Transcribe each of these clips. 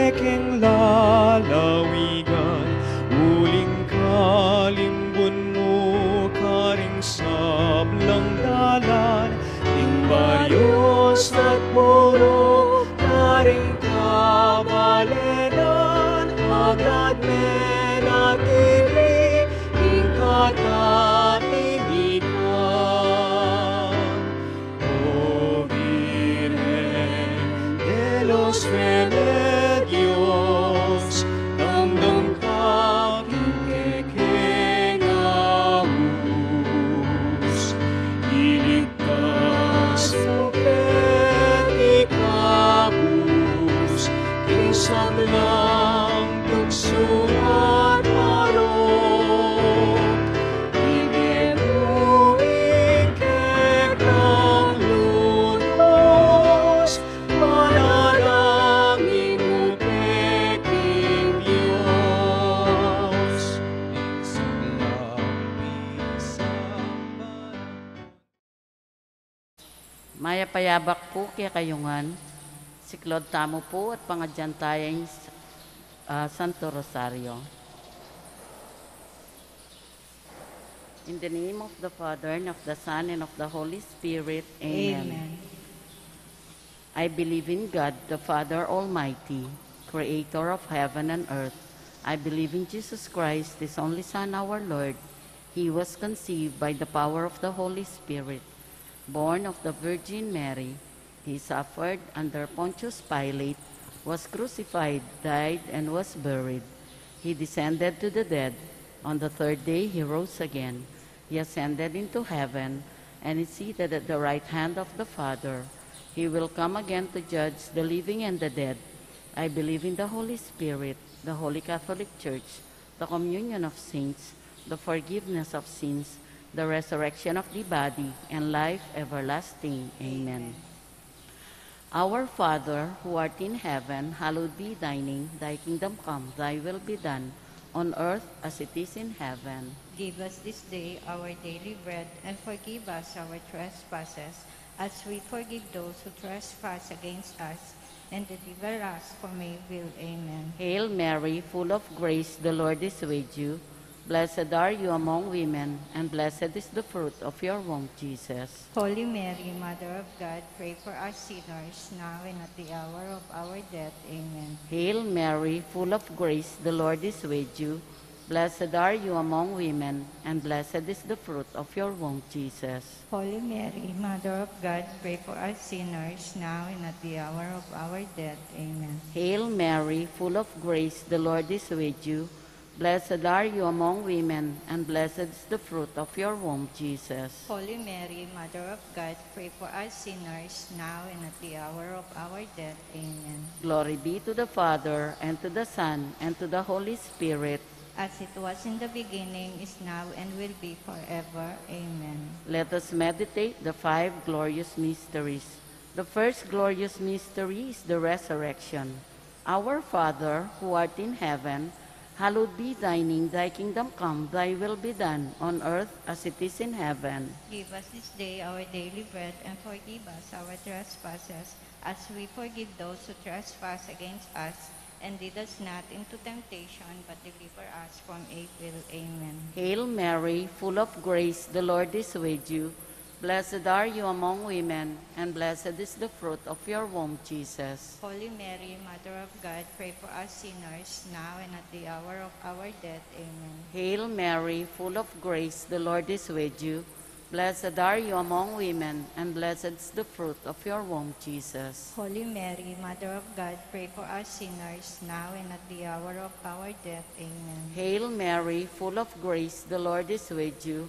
pekeng lalawigan, uling kalimbun mo karing sablang dalan, ning bayos at puro karing kabalenan, agad menatili ning katahimikan. O Virgen de los Remedios, damdam ka kikikingahus, iligtas mo petikabus, kinsablang tukso at marok, bigyan mo ikekang lunos, manalangin mo peking Diyos. Maya payabak po kaya kayungan, siklod tamo po at pangadyan tayong Santo Rosario. In the name of the Father, and of the Son, and of the Holy Spirit, Amen. Amen. I believe in God, the Father Almighty, Creator of heaven and earth. I believe in Jesus Christ, His only Son, our Lord. He was conceived by the power of the Holy Spirit, born of the Virgin Mary. He suffered under Pontius Pilate, was crucified, died, and was buried. He descended to the dead. On the third day he rose again. He ascended into heaven and is seated at the right hand of the Father. He will come again to judge the living and the dead. I believe in the Holy Spirit, the Holy Catholic Church, the communion of saints, the forgiveness of sins, the resurrection of the body, and life everlasting. Amen. Our Father, who art in heaven, hallowed be thy name. Thy kingdom come, thy will be done, on earth as it is in heaven. Give us this day our daily bread, and forgive us our trespasses, as we forgive those who trespass against us, and deliver us from evil. Amen. Hail Mary, full of grace, the Lord is with you. Blessed are you among women, and blessed is the fruit of your womb, Jesus. Holy Mary, Mother of God, pray for us sinners, now and at the hour of our death. Amen. Hail Mary, full of grace, the Lord is with you. Blessed are you among women, and blessed is the fruit of your womb, Jesus. Holy Mary, Mother of God, pray for us sinners, now and at the hour of our death. Amen. Hail Mary, full of grace, the Lord is with you. Blessed are you among women, and blessed is the fruit of your womb, Jesus. Holy Mary, Mother of God, pray for us sinners, now and at the hour of our death. Amen. Glory be to the Father, and to the Son, and to the Holy Spirit. As it was in the beginning, is now, and will be forever. Amen. Let us meditate the 5 glorious mysteries. The first glorious mystery is the resurrection. Our Father, who art in heaven, hallowed be thy name. Thy kingdom come, thy will be done, on earth as it is in heaven. Give us this day our daily bread, and forgive us our trespasses, as we forgive those who trespass against us. And lead us not into temptation, but deliver us from evil. Amen. Hail Mary, full of grace, the Lord is with you. Blessed are you among women, and blessed is the fruit of your womb, Jesus. Holy Mary, Mother of God, pray for us sinners, now and at the hour of our death. Amen. Hail Mary, full of grace, the Lord is with you. Blessed are you among women, and blessed is the fruit of your womb, Jesus. Holy Mary, Mother of God, pray for us sinners, now and at the hour of our death. Amen. Hail Mary, full of grace, the Lord is with you.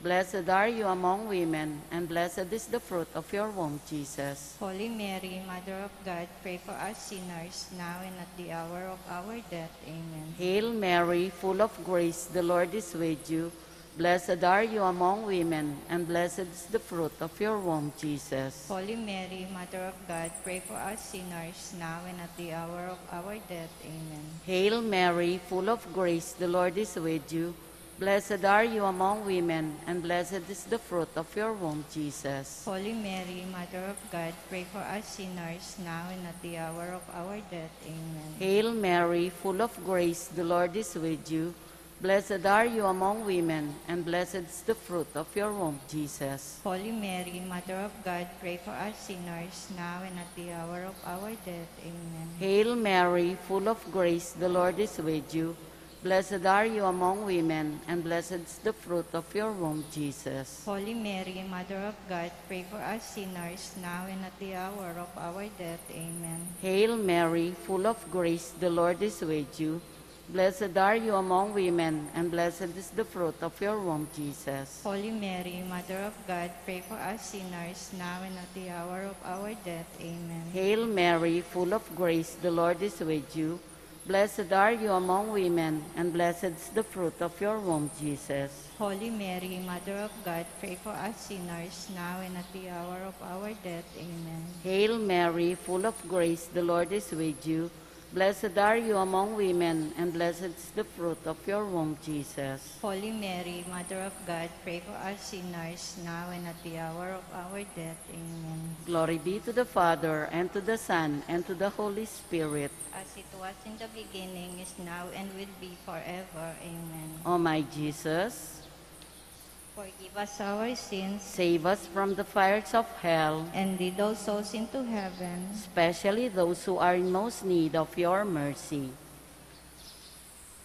Blessed are you among women, and blessed is the fruit of your womb, Jesus. Holy Mary, Mother of God, pray for us sinners, now and at the hour of our death. Amen. Hail Mary, full of grace, the Lord is with you. Blessed are you among women, and blessed is the fruit of your womb, Jesus. Holy Mary, Mother of God, pray for us sinners, now and at the hour of our death. Amen. Hail Mary, full of grace, the Lord is with you. Blessed are you among women, and blessed is the fruit of your womb, Jesus. Holy Mary, Mother of God, pray for us sinners, now and at the hour of our death. Amen. Hail Mary, full of grace, the Lord is with you. Blessed are you among women, and blessed is the fruit of your womb, Jesus. Holy Mary, Mother of God, pray for us sinners, now and at the hour of our death. Amen. Hail Mary, full of grace, the Lord is with you. Blessed are you among women, and blessed is the fruit of your womb, Jesus. Holy Mary, Mother of God, pray for us sinners, now and at the hour of our death. Amen. Hail Mary, full of grace, the Lord is with you. Blessed are you among women, and blessed is the fruit of your womb, Jesus. Holy Mary, Mother of God, pray for us sinners, now and at the hour of our death. Amen. Hail Mary, full of grace, the Lord is with you. Blessed are you among women, and blessed is the fruit of your womb, Jesus. Holy Mary, Mother of God, pray for us sinners, now and at the hour of our death. Amen. Hail Mary, full of grace, the Lord is with you. Blessed are you among women, and blessed is the fruit of your womb, Jesus. Holy Mary, Mother of God, pray for us sinners, now and at the hour of our death. Amen. Glory be to the Father, and to the Son, and to the Holy Spirit. As it was in the beginning, is now, and will be forever. Amen. O my Jesus, Forgive us our sins, save us from the fires of hell, and lead all souls into heaven. especially those who are in most need of your mercy.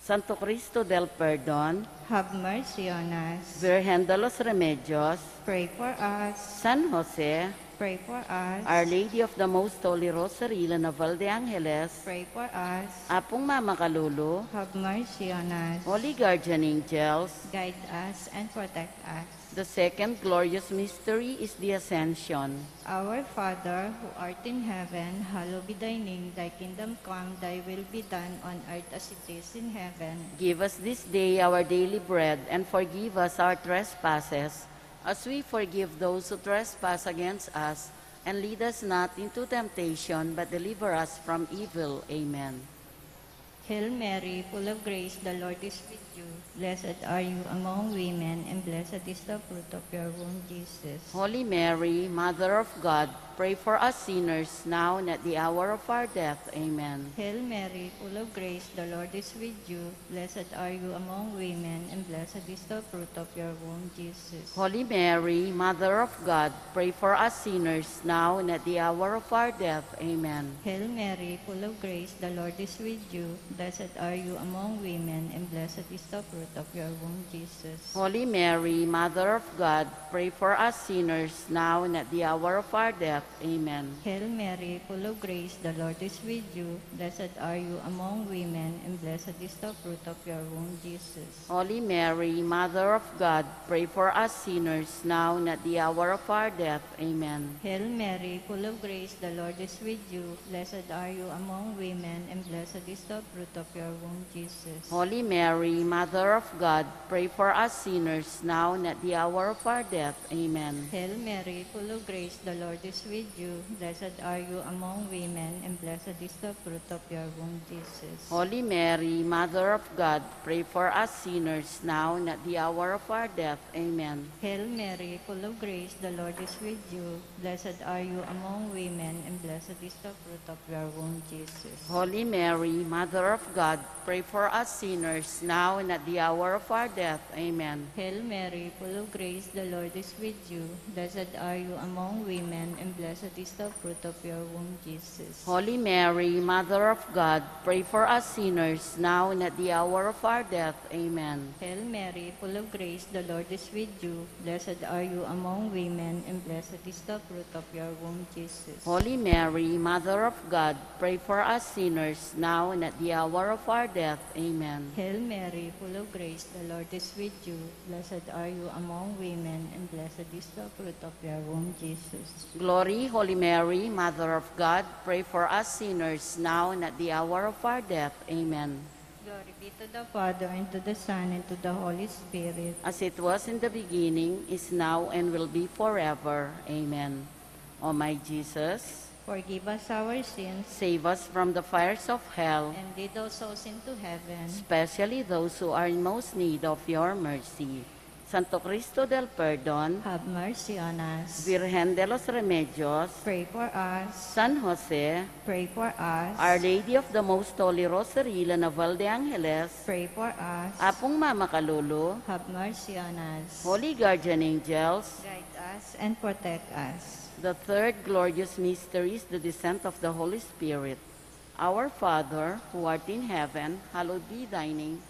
Santo Cristo del Perdón, Have mercy on us. Virgen de los Remedios, Pray for us. San Jose, Pray for us. Our Lady of the Most Holy Rosary, La Naval de Angeles, Pray for us. Apong Mama Kalulu, Have mercy on us. Holy Guardian Angels. Guide us and protect us. The second glorious mystery is the Ascension. Our Father, who art in heaven, hallowed be thy name. Thy kingdom come, thy will be done on earth as it is in heaven. Give us this day our daily bread, and forgive us our trespasses, as we forgive those who trespass against us. And lead us not into temptation, but deliver us from evil. Amen. Hail Mary, full of grace, the Lord is with you. Blessed are you among women, and blessed is the fruit of your womb, Jesus. Holy Mary, Mother of God, pray for us sinners, now and at the hour of our death. Amen. Hail Mary, full of grace, the Lord is with you. Blessed are you among women, and blessed is the fruit of your womb, Jesus. Holy Mary, Mother of God, pray for us sinners, now and at the hour of our death. Amen. Hail Mary, full of grace, the Lord is with you. Blessed are you among women, and blessed is the fruit of your womb, Jesus. Holy Mary, Mother of God, pray for us sinners, now and at the hour of our death. Amen. Hail Mary, full of grace, the Lord is with you. Blessed are you among women, and blessed is the fruit of your womb, Jesus. Holy Mary, Mother of God, pray for us sinners, now and at the hour of our death. Amen. Hail Mary, full of grace, the Lord is with you. Blessed are you among women, and blessed is the fruit of your womb, Jesus. Holy Mary, Mother of God, pray for us sinners, now and at the hour of our death. Amen. Hail Mary, full of grace, the Lord is with you. Blessed are you among women, and blessed is the fruit of your womb, Jesus. Holy Mary, Mother of God, pray for us sinners, now and at the hour of our death. Amen. Hail Mary, full of grace, the Lord is with you. Blessed are you among women, and blessed is the fruit of your womb, Jesus. Holy Mary, Mother of God, pray for us sinners, now and at the hour of our death. Amen. Hail Mary, full of grace, the Lord is with you. Blessed are you among women, and blessed is the fruit of your womb, Jesus. Holy Mary, Mother of God, pray for us sinners, now and at the hour of our death. Amen. Hail Mary, full of grace, the Lord is with you. Blessed are you among women, and blessed is the fruit of your womb, Jesus. Holy Mary, Mother of God, pray for us sinners, now and at the hour of our death. Amen. Hail Mary, full of grace, the Lord is with you. Blessed are you among women, and blessed is the fruit of your womb, Jesus. Glory, Holy Mary, Mother of God, pray for us sinners, now and at the hour of our death. Amen. Glory be to the Father, and to the Son, and to the Holy Spirit. As it was in the beginning, is now, and will be forever. Amen. O my Jesus, Forgive us our sins, Save us from the fires of hell, and lead all souls into heaven. especially those who are in most need of your mercy. Santo Cristo del Perdón, Have mercy on us. Virgen de los Remedios, Pray for us. San Jose, Pray for us. Our Lady of the Most Holy Rosary, La Naval de Angeles, Pray for us. Apong Mama Kalulu, Have mercy on us. Holy Guardian Angels. Guide us and protect us. The third glorious mystery is the descent of the Holy Spirit. Our Father, who art in heaven, hallowed be thy name.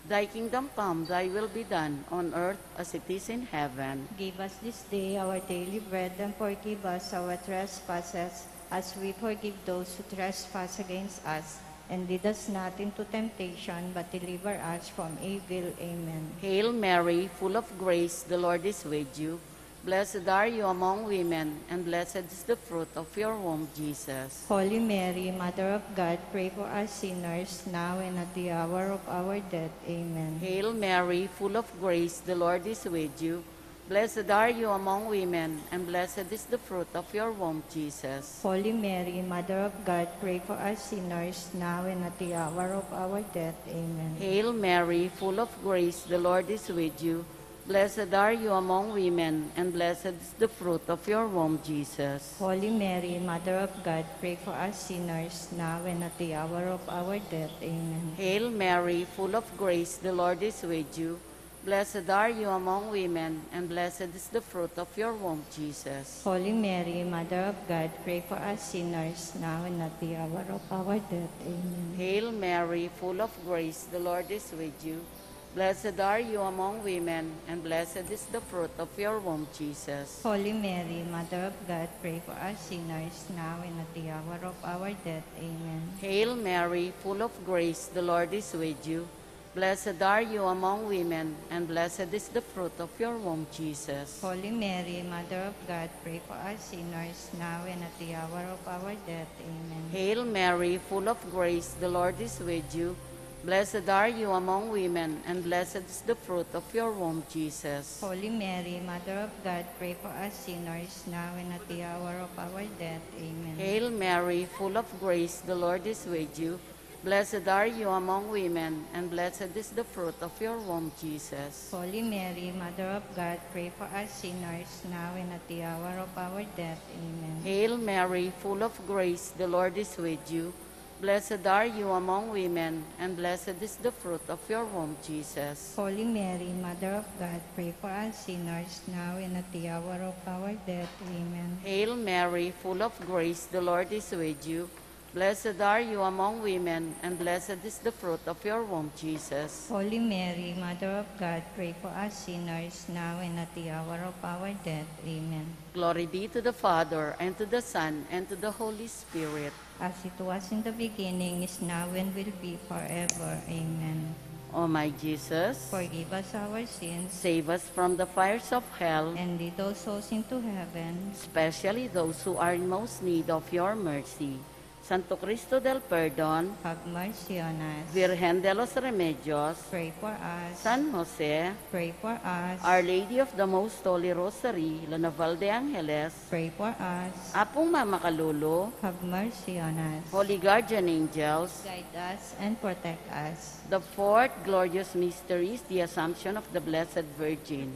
Thy kingdom come, thy will be done, on earth as it is in heaven. Give us this day our daily bread, and forgive us our trespasses, as we forgive those who trespass against us. And lead us not into temptation, but deliver us from evil. Amen. Hail Mary, full of grace, the Lord is with you. Blessed are you among women, and blessed is the fruit of your womb, Jesus. Holy Mary, Mother of God, pray for us sinners, now and at the hour of our death. Amen. Hail Mary, full of grace, the Lord is with you. Blessed are you among women, and blessed is the fruit of your womb, Jesus. Holy Mary, Mother of God, pray for us sinners, now and at the hour of our death. Amen. Hail Mary, full of grace, the Lord is with you. Blessed are you among women, and blessed is the fruit of your womb, Jesus. Holy Mary, Mother of God, pray for us sinners, now and at the hour of our death. Amen. Hail Mary, full of grace, the Lord is with you. Blessed are you among women, and blessed is the fruit of your womb, Jesus. Holy Mary, Mother of God, pray for us sinners, now and at the hour of our death. Amen. Hail Mary, full of grace, the Lord is with you. Blessed are you among women, and blessed is the fruit of your womb, Jesus. Holy Mary, Mother of God, pray for us sinners, now and at the hour of our death. Amen. Hail Mary, full of grace, the Lord is with you. Blessed are you among women, and blessed is the fruit of your womb, Jesus. Holy Mary, Mother of God, pray for us sinners, now and at the hour of our death. Amen. Hail Mary, full of grace, the Lord is with you. Blessed are you among women, and blessed is the fruit of your womb, Jesus. Holy Mary, Mother of God, pray for us sinners, now and at the hour of our death. Amen. Hail Mary, full of grace, the Lord is with you. Blessed are you among women, and blessed is the fruit of your womb, Jesus. Holy Mary, Mother of God, pray for us sinners, now and at the hour of our death. Amen. Hail Mary, full of grace, the Lord is with you. Blessed are you among women, and blessed is the fruit of your womb, Jesus. Holy Mary, Mother of God, pray for us sinners, now and at the hour of our death. Amen. Hail Mary, full of grace, the Lord is with you. Blessed are you among women, and blessed is the fruit of your womb, Jesus. Holy Mary, Mother of God, pray for us sinners, now and at the hour of our death. Amen. Glory be to the Father, and to the Son, and to the Holy Spirit. As it was in the beginning, is now, and will be forever. Amen. O my Jesus, Forgive us our sins, save us from the fires of hell, and lead all souls into heaven. especially those who are in most need of your mercy. Santo Cristo del Perdón, Have mercy on us. Virgen de los Remedios, Pray for us. San Jose, Pray for us. Our Lady of the Most Holy Rosary, La Naval de Angeles, Pray for us. Apong Mama Kalulu, Have mercy on us. Holy Guardian Angels. Guide us and protect us. The fourth glorious mystery is the Assumption of the Blessed Virgin.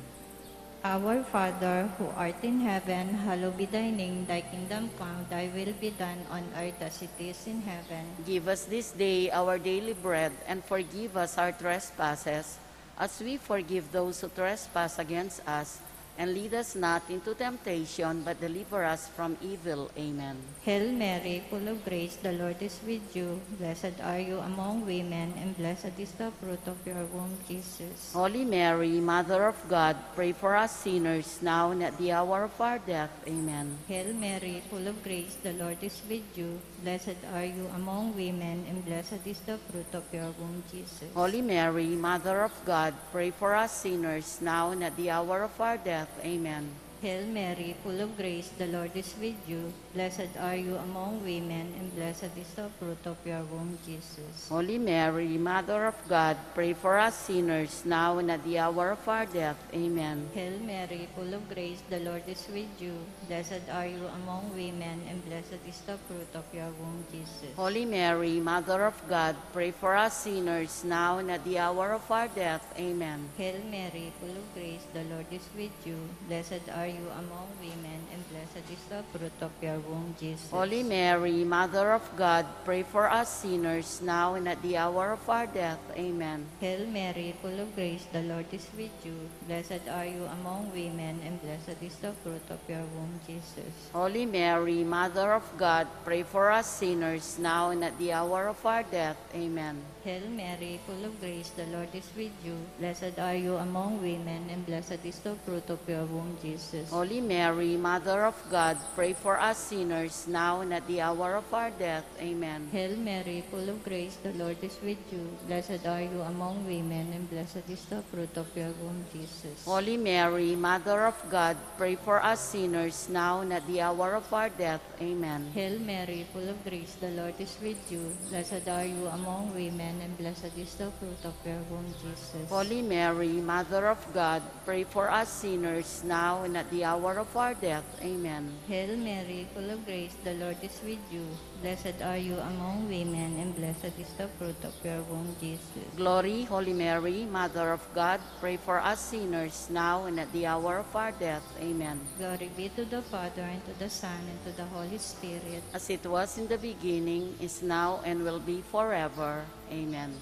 Our Father, who art in heaven, hallowed be thy name. Thy kingdom come, thy will be done on earth as it is in heaven. Give us this day our daily bread, and forgive us our trespasses, as we forgive those who trespass against us. And lead us not into temptation, but deliver us from evil. Amen. Hail Mary, full of grace, the Lord is with you. Blessed are you among women, and blessed is the fruit of your womb, Jesus. Holy Mary, Mother of God, pray for us sinners, now and at the hour of our death. Amen. Hail Mary, full of grace, the Lord is with you. Blessed are you among women, and blessed is the fruit of your womb, Jesus. Holy Mary, Mother of God, pray for us sinners, now and at the hour of our death. Amen. Hail Mary, full of grace, the Lord is with you. Blessed are you among women, and blessed is the fruit of your womb, Jesus. Holy Mary, Mother of God, pray for us sinners, now and at the hour of our death. Amen. Hail Mary, full of grace, the Lord is with you. Blessed are you among women, and blessed is the fruit of your womb, Jesus. Holy Mary, Mother of God, pray for us sinners, now and at the hour of our death. Amen. Hail Mary, full of grace, the Lord is with you. Blessed are you among women, and blessed is the fruit of your womb, Jesus. Holy Mary, Mother of God, pray for us sinners, now and at the hour of our death. Amen. Hail Mary, full of grace, the Lord is with you. Blessed are you among women, and blessed is the fruit of your womb, Jesus. Holy Mary, Mother of God, pray for us sinners, now and at the hour of our death. Amen. Hail Mary, full of grace, the Lord is with you. Blessed are you among women, and blessed is the fruit of your womb, Jesus. Holy Mary, Mother of God, pray for us sinners, now and at the hour of our death. Amen. Hail Mary, full of grace, the Lord is with you. Blessed are you among women, and blessed is the fruit of your womb, Jesus. Holy Mary, Mother of God, pray for us sinners, now and at the hour of our death. Amen. Hail Mary, full of grace, the Lord is with you. Blessed are you among women, and blessed is the fruit of your womb, Jesus. Holy Mary, Mother of God, pray for us sinners, now and at the hour of our death. Amen. Hail Mary, full of grace, the Lord is with you. Blessed are you among women, and blessed is the fruit of your womb, Jesus. Glory, Holy Mary, Mother of God, pray for us sinners, now and at the hour of our death. Amen. Glory be to the Father, and to the Son, and to the Holy Spirit. As it was in the beginning, is now, and will be forever. Amen.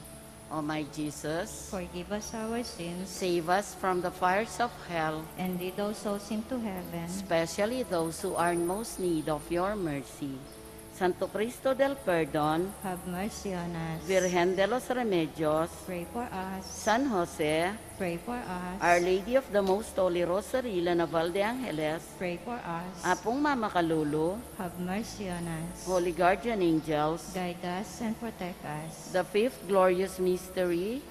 O my Jesus, Forgive us our sins, save us from the fires of hell, and lead all souls into heaven. especially those who are in most need of your mercy. Santo Cristo del Perdón, Have mercy on us. Virgen de los Remedios, Pray for us. San Jose, Pray for us. Our Lady of the Most Holy Rosary, La Naval de Angeles, Pray for us. Apong Mama Kalulu, Have mercy on us. Holy Guardian Angels. Guide us and protect us. The fifth glorious mystery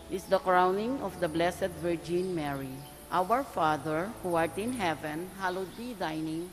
is the crowning of the Blessed Virgin Mary. Our Father, who art in heaven, hallowed be thy name.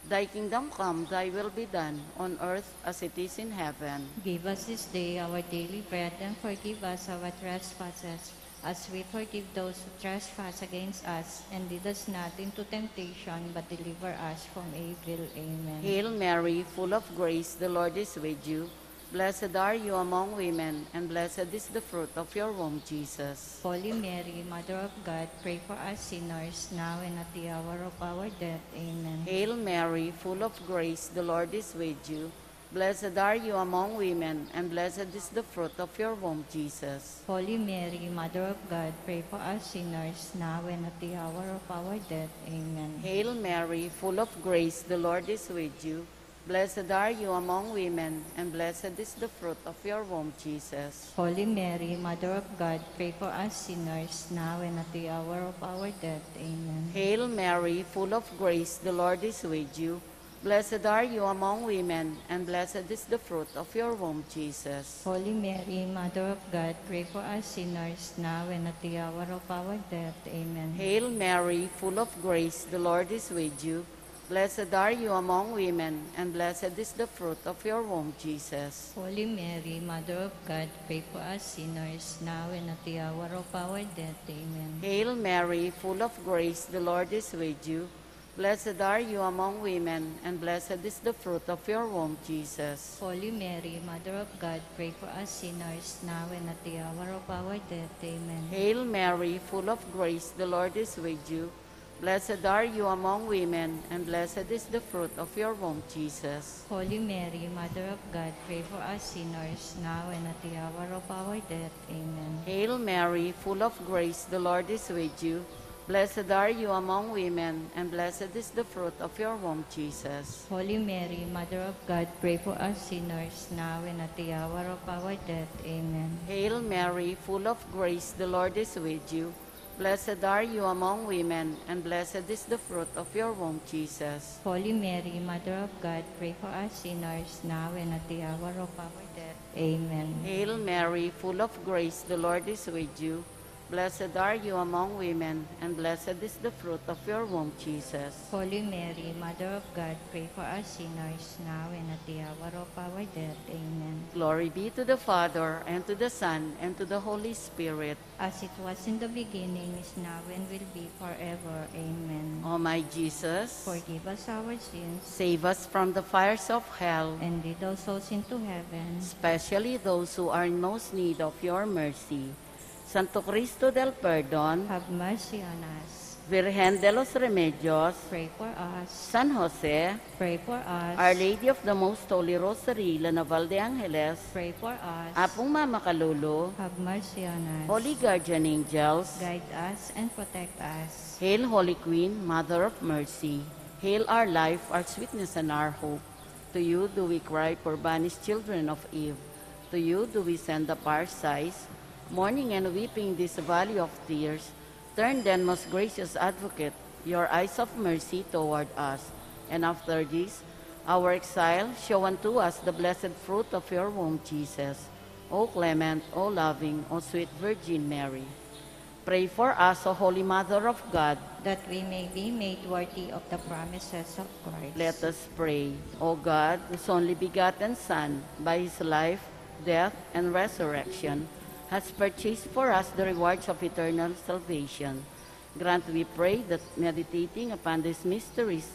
Thy kingdom come, thy will be done, on earth as it is in heaven. Give us this day our daily bread, and forgive us our trespasses, as we forgive those who trespass against us. And lead us not into temptation, but deliver us from evil. Amen. Hail Mary, full of grace, the Lord is with you. Blessed are you among women, and blessed is the fruit of your womb, Jesus. Holy Mary, Mother of God, pray for us sinners, now and at the hour of our death. Amen. Hail Mary, full of grace, the Lord is with you. Blessed are you among women, and blessed is the fruit of your womb, Jesus. Holy Mary, Mother of God, pray for us sinners, now and at the hour of our death. Amen. Hail Mary, full of grace, the Lord is with you. Blessed are you among women, and blessed is the fruit of your womb, Jesus. Holy Mary, Mother of God, pray for us sinners, now and at the hour of our death. Amen. Hail Mary, full of grace, the Lord is with you. Blessed are you among women, and blessed is the fruit of your womb, Jesus. Holy Mary, Mother of God, pray for us sinners, now and at the hour of our death. Amen. Hail Mary, full of grace, the Lord is with you. Blessed are you among women, and blessed is the fruit of your womb, Jesus. Holy Mary, Mother of God, pray for us sinners, now and at the hour of our death. Amen. Hail Mary, full of grace, the Lord is with you. Blessed are you among women, and blessed is the fruit of your womb, Jesus. Holy Mary, Mother of God, pray for us sinners, now and at the hour of our death. Amen. Hail Mary, full of grace, the Lord is with you. Blessed are you among women, and blessed is the fruit of your womb, Jesus. Holy Mary, Mother of God, pray for us sinners, now and at the hour of our death. Amen. Hail Mary, full of grace, the Lord is with you. Blessed are you among women, and blessed is the fruit of your womb, Jesus. Holy Mary, Mother of God, pray for us sinners, now and at the hour of our death. Amen. Hail Mary, full of grace, the Lord is with you. Blessed are you among women, and blessed is the fruit of your womb, Jesus. Holy Mary, Mother of God, pray for us sinners, now and at the hour of our death. Amen. Hail Mary, full of grace, the Lord is with you. Blessed are you among women, and blessed is the fruit of your womb, Jesus. Holy Mary, Mother of God, pray for us sinners, now and at the hour of our death. Amen. Glory be to the Father, and to the Son, and to the Holy Spirit. As it was in the beginning, is now, and will be forever. Amen. O my Jesus, Forgive us our sins, save us from the fires of hell, and lead all souls into heaven. especially those who are in most need of your mercy. Santo Cristo del Perdón, Have mercy on us. Virgen de los Remedios, Pray for us. San Jose, Pray for us. Our Lady of the Most Holy Rosary, La Naval de Angeles, Pray for us. Apong Mama Kalulu, Have mercy on us. Holy Guardian Angels, Guide us and protect us. Hail Holy Queen, Mother of Mercy. Hail our life, our sweetness, and our hope. To you do we cry, poor banished children of Eve. To you do we send up our sighs, mourning and weeping this valley of tears. Turn then, most gracious Advocate, your eyes of mercy toward us. And after this, our exile, show unto us the blessed fruit of your womb, Jesus. O clement, O loving, O sweet Virgin Mary. Pray for us, O Holy Mother of God. That we may be made worthy of the promises of Christ. Let us pray. O God, whose only begotten Son, by his life, death, and resurrection, has purchased for us the rewards of eternal salvation. Grant, we pray, that meditating upon these mysteries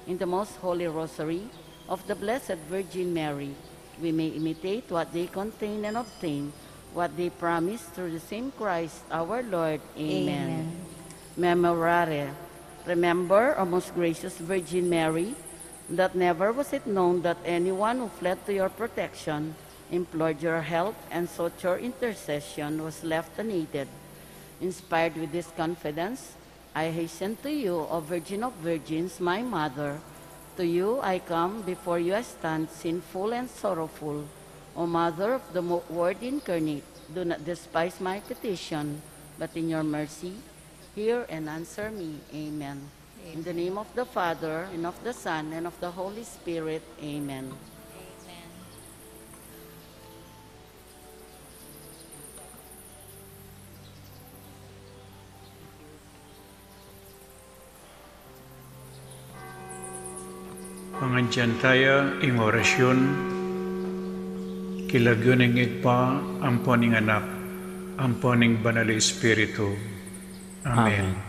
in the most holy Rosary of the Blessed Virgin Mary, we may imitate what they contain and obtain what they promise through the same Christ our Lord. Amen. Memorare. Remember, O most gracious Virgin Mary, that never was it known that anyone who fled to your protection, implored your help, and sought your intercession was left unaided. Inspired with this confidence, I hasten to you, O Virgin of Virgins, my Mother. To you I come, before you I stand, sinful and sorrowful. O Mother of the Word incarnate, do not despise my petition, but in your mercy, hear and answer me. Amen. In the name of the Father, and of the Son, and of the Holy Spirit. Amen. Pangandyan tayo ing orasyon, kilagyon ng igpa, amponing anak, amponing banal Espiritu. Amen.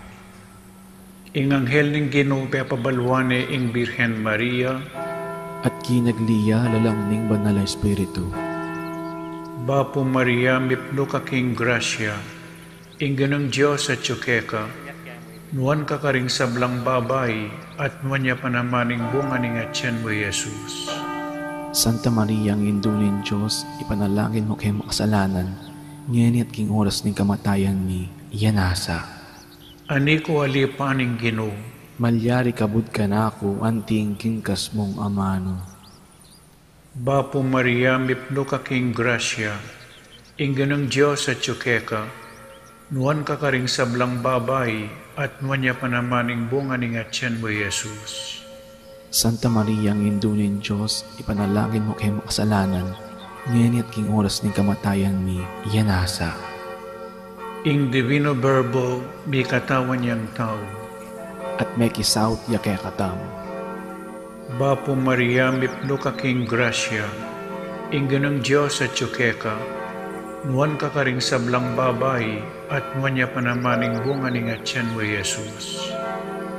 Ing anghel ng Ginoo papabalwane ing Birhen Maria, at kinagliya lalang ning banal Espiritu. Bapo Maria, mipno ka king grasya, ing ganang Diyos at tsukeka, nuwan ka karing sablang babay, at nuwan niya panamaning bunga ning atyan mo, Jesus. Santa Maria, ang indulin Diyos, ipanalangin mo kay makasalanan, ngayon at king oras ning kamatayan mi, iyanasa. Ani ko alipaning Ginoo, Malyari kabud ka na ako, anting kingkas mong amano. Bapo Maria, mipno ka king grasya, ing ganang Diyos at tsukeka, nuwan ka karing sablang babay, at nuwan niya panamaning bunga ning atyan mo, Jesus. Santa Maria, ang indulin Diyos, ipanalangin mo kay makasalanan, ngayon at king oras ning kamatayan mi, iyanasa. Ing divino Verbo, may katawan niyang tao. At may kisaut ya kay katam. Bapo Maria, mipno ka king grasya, ing ganang Diyos at tsukeka, nuwan ka karing sablang babay, at nuwan niya panamaning bunga ning atyan mo, Jesus.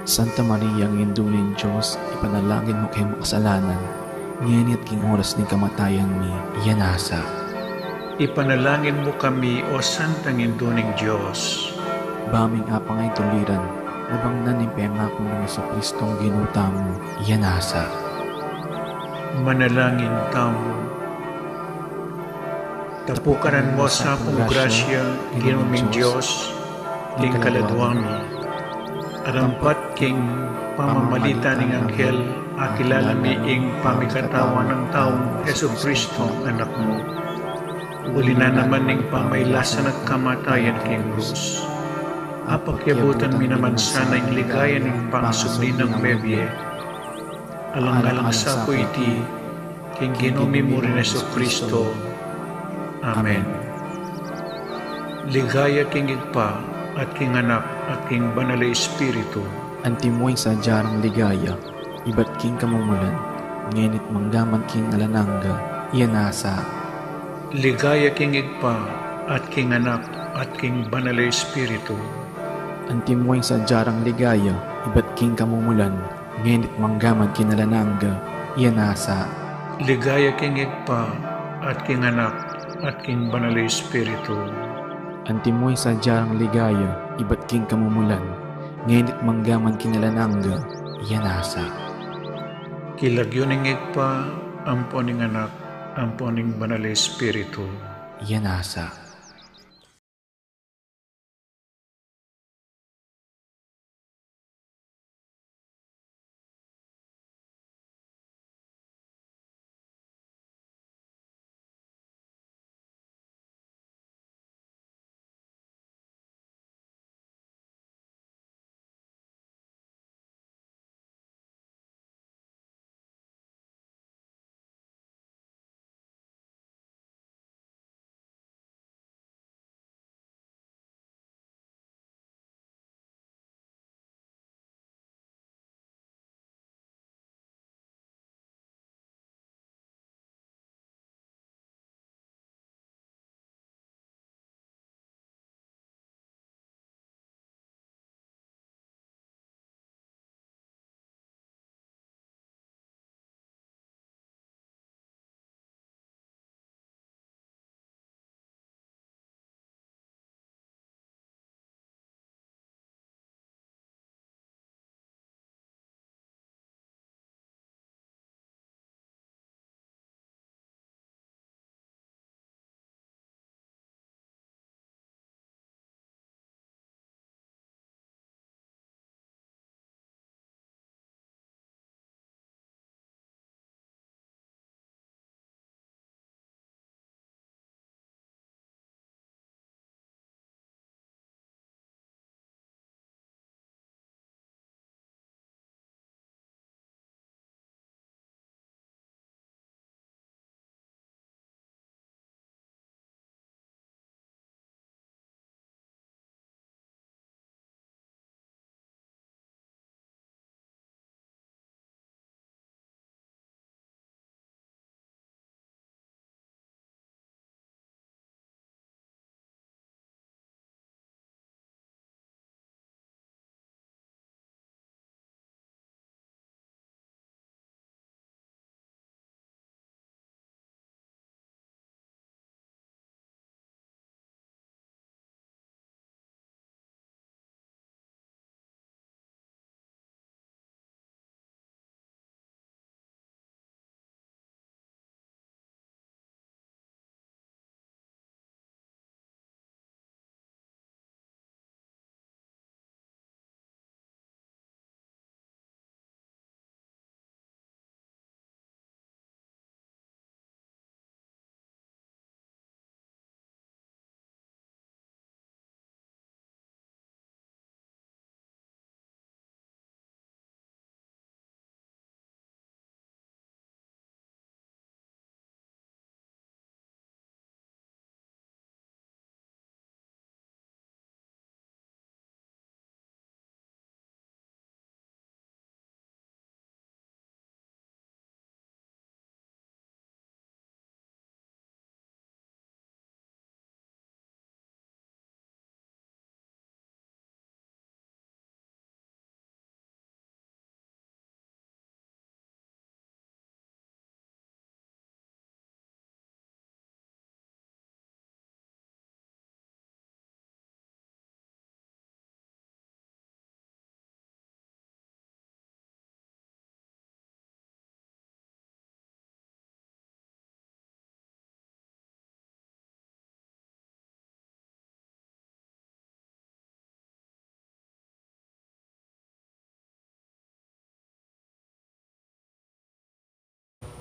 Santa Maria, ang indulin Diyos, ipanalangin mo kay makasalanan, ngayon at king oras ning kamatayan mi, iyanasa. Ipanalangin mo kami, O Santang Induning Diyos. Baming apangay tuliran, nabang nanipema kong ng sa Kristong ginuta mo, iyanasa. Manalangin tamo. Tapukaran mo sa akong grasya, ginuming Diyos, king kaladwang, arampat king pamamalita ning anghel, akilala mi ing pamikatawan ng taong Yesu Kristo, anak mo. Uli na naman ning pamaylasan at kamatayan king krus. Apakyabutan mi naman sana ing ligaya ning pangsubli ng bebye. Alang-alang sa po iti, king ginumi mo rin Yesu Kristo. Amen. Ligaya king igpa at king anak at king banal na espiritu. Antimoy sa jarang ligaya, iba't king kamumulan, ngenit manggaman king alananga, iyanasa. Ligaya king igpa at king anak at king banal na espiritu. Antimoy sa jarang ligaya, iba't king kamumulan, ngenit manggaman king alananga, iyanasa. Ligaya king igpa at king anak at king banal na espiritu. Antimoy sa jarang ligaya, iba't king kamumulan, ngenit manggaman kinalananga, iyanasa. Kilagyo ning igpa, ampo ning anak, ampo ning banal na espiritu. Iyanasa.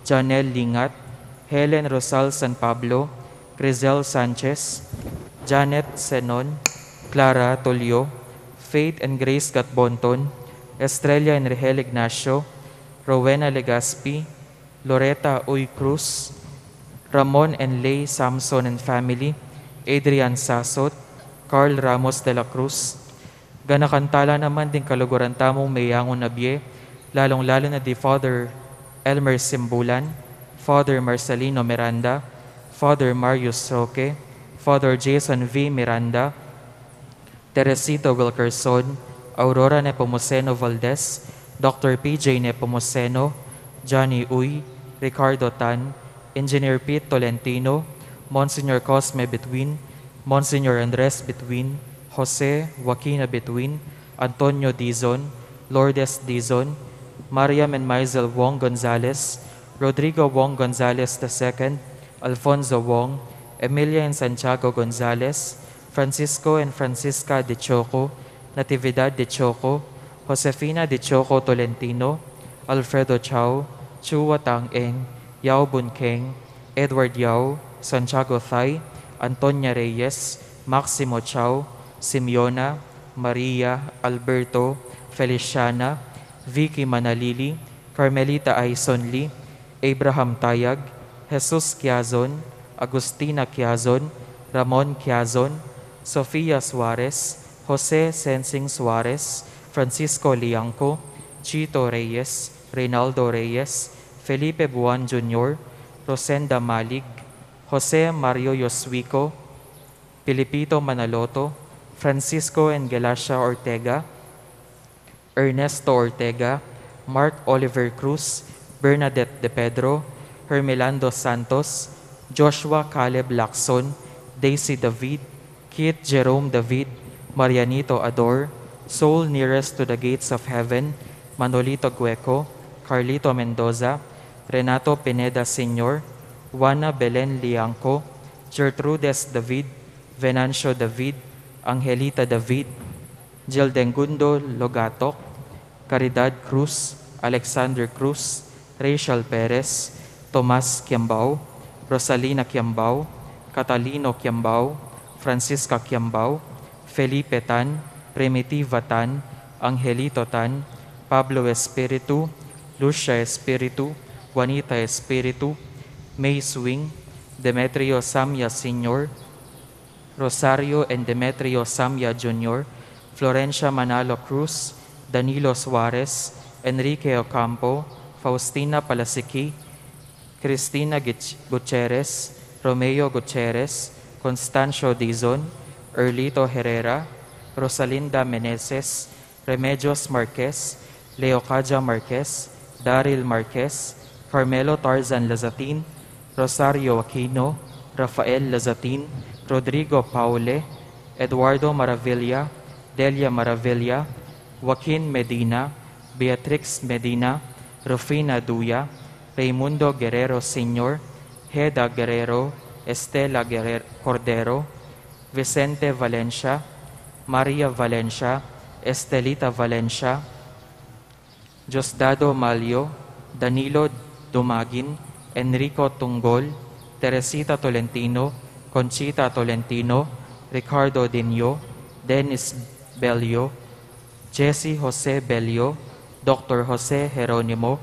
Janel Lingat, Helen Rosal San Pablo, Crizel Sanchez, Janet Senon, Clara Tolio, Faith and Grace Gatbonton, Estrella Enrigel Ignacio, Rowena Legaspi, Loretta Uy Cruz, Ramon and Lay Samson and family, Adrian Sasot, Carl Ramos de la Cruz. Ganakantala naman din kaluguran tamong mayangon na biye, lalong-lalo na di Father Elmer Simbulan, Father Marcelino Miranda, Father Marius Roque, Father Jason V. Miranda, Teresito Wilkerson, Aurora Nepomuceno Valdez, Dr. PJ Nepomuceno, Johnny Uy, Ricardo Tan, Engineer Pete Tolentino, Monsignor Cosme Between, Monsignor Andres Between, Jose Joaquina Between, Antonio Dizon, Lourdes Dizon, Mariam and Maisel Wong Gonzalez, Rodrigo Wong Gonzalez II, Alfonso Wong, Emilia and Santiago Gonzalez, Francisco and Francisca de Choco, Natividad de Choco, Josefina de Choco Tolentino, Alfredo Chao, Chua Tang Eng, Yao Bunkeng, Edward Yao, Santiago Thay, Antonia Reyes, Maximo Chao, Simeona, Maria, Alberto, Feliciana, Vicky Manalili, Carmelita Aison Lee, Abraham Tayag, Jesus Quiazon, Agustina Quiazon, Ramon Quiazon, Sofia Suarez, Jose Sensing Suarez, Francisco Liangco, Chito Reyes, Reynaldo Reyes, Felipe Buan Jr., Rosenda Malig, Jose Mario Yoswico, Pilipito Manaloto, Francisco and Galacia Ortega, Ernesto Ortega, Mark Oliver Cruz, Bernadette De Pedro, Hermelando Santos, Joshua Caleb Lacson, Daisy David, Keith Jerome David, Marianito Ador, Soul Nearest to the Gates of Heaven, Manolito Gueco, Carlito Mendoza, Renato Pineda Sr., Juana Belen Liangco, Gertrudes David, Venancio David, Angelita David, Gildengundo Logatok, Caridad Cruz, Alexander Cruz, Rachel Perez, Tomas Quiambao, Rosalina Quiambao, Catalino Quiambao, Francisca Quiambao, Felipe Tan, Primitiva Tan, Angelito Tan, Pablo Espiritu, Lucia Espiritu, Juanita Espiritu, May Swing, Demetrio Samya Sr., Rosario and Demetrio Samya Jr., Florencia Manalo Cruz, Danilo Suarez, Enrique Ocampo, Faustina Palasiki, Cristina Gutierrez, Romeo Gutierrez, Constancio Dizon, Erlito Herrera, Rosalinda Meneses, Remedios Marquez, Leocadia Marquez, Daryl Marquez, Carmelo Tarzan Lazatin, Rosario Aquino, Rafael Lazatin, Rodrigo Paule, Eduardo Maravilla, Delia Maravilla, Joaquin Medina, Beatrix Medina, Rufina Duya, Raimundo Guerrero Sr., Heda Guerrero, Estela Cordero, Vicente Valencia, Maria Valencia, Estelita Valencia, Diosdado Malio, Danilo Dumagin, Enrico Tunggol, Teresita Tolentino, Conchita Tolentino, Ricardo Dinyo, Dennis Belio, Jesse Jose Belio, Dr. Jose Jeronimo,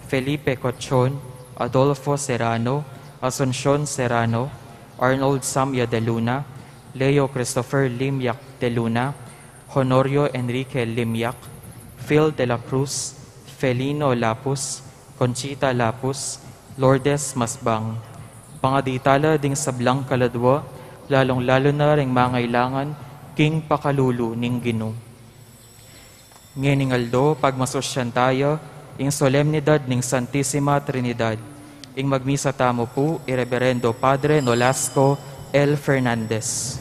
Felipe Cochon, Adolfo Serrano, Asuncion Serrano, Arnold Samya de Luna, Leo Christopher Limyak de Luna, Honorio Enrique Limyak, Phil de la Cruz, Felino Lapus, Conchita Lapus, Lourdes Masbang. Pangaditala ding sablang kaladwa, lalong-lalo na ring mangailangan, king pakalulu ning Ginoo. Ngeningaldo, pagmasosyan tayo, ing Solemnidad ning Santisima Trinidad. Ing magmisa tamo po, Ireverendo Padre Nolasco L. Fernandez.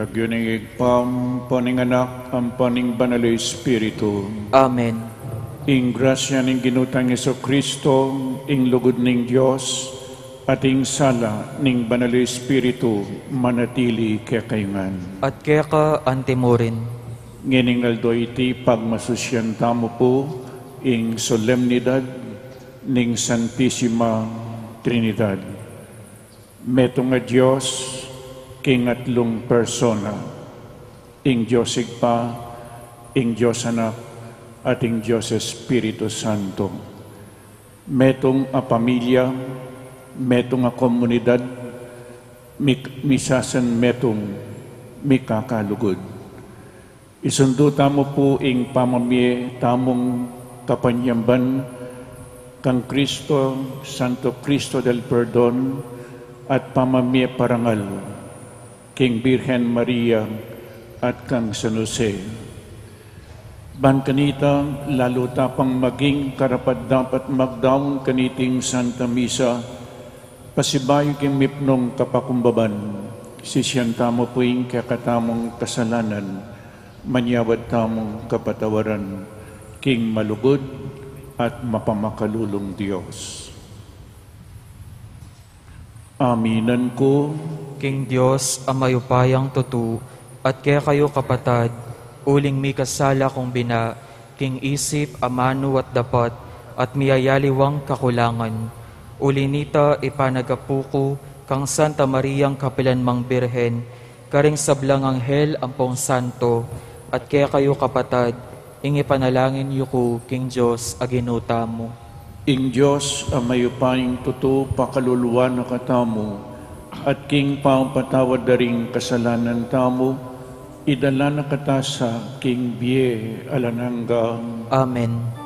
Ilagyuning igpam, paning anak, ang paning banal Espiritu. Amen. Ing grasya ning ginutang Heso Kristo, ing lugod ning Dios, at ing sala ning banal Espiritu manatili kekayungan. At kaya ka antimurin. Ngining aldo iti pagmasusyan tamo po, ing Solemnidad ning Santisima Trinidad. Meto nga Diyos, king atlong persona, ing Diyos Igpa, ing Diyos Anak, at ing Diyos Espiritu Santo. Metong a pamilya, metong a komunidad, misasan metong mikakalugod. Isundo tamo po ing pamamie tamong kapanyamban kang Kristo, Santo Cristo del Perdon, at pamamie parangal king Birhen Maria at kang San Jose. Ban kanita, lalo tapang maging karapat dapat magdaong kaniting Santa Misa, pasibayo king mipnong kapakumbaban, sisyan tamo po ing kakatamong kasalanan, manyawad tamong kapatawaran, king malugod at mapamakalulong Diyos. Aminan ko, King Diyos, ang mayupayang tutu, at kaya kayo kapatad, uling mi kasala kong bina, king isip, amano at dapat, at miyayaliwang kakulangan. Uli nita ipanagapuko, kang Santa Mariang Kapilanmang Birhen, karing sablang anghel ampong santo, at kaya kayo kapatad, ing ipanalangin yuko, King Diyos, aginuta mo. ing Diyos ang mayupaying tuto pakaluluwa na katamo, at king pampatawad daring kasalanan tamo, idala na katasa king biye alananggang. Amen.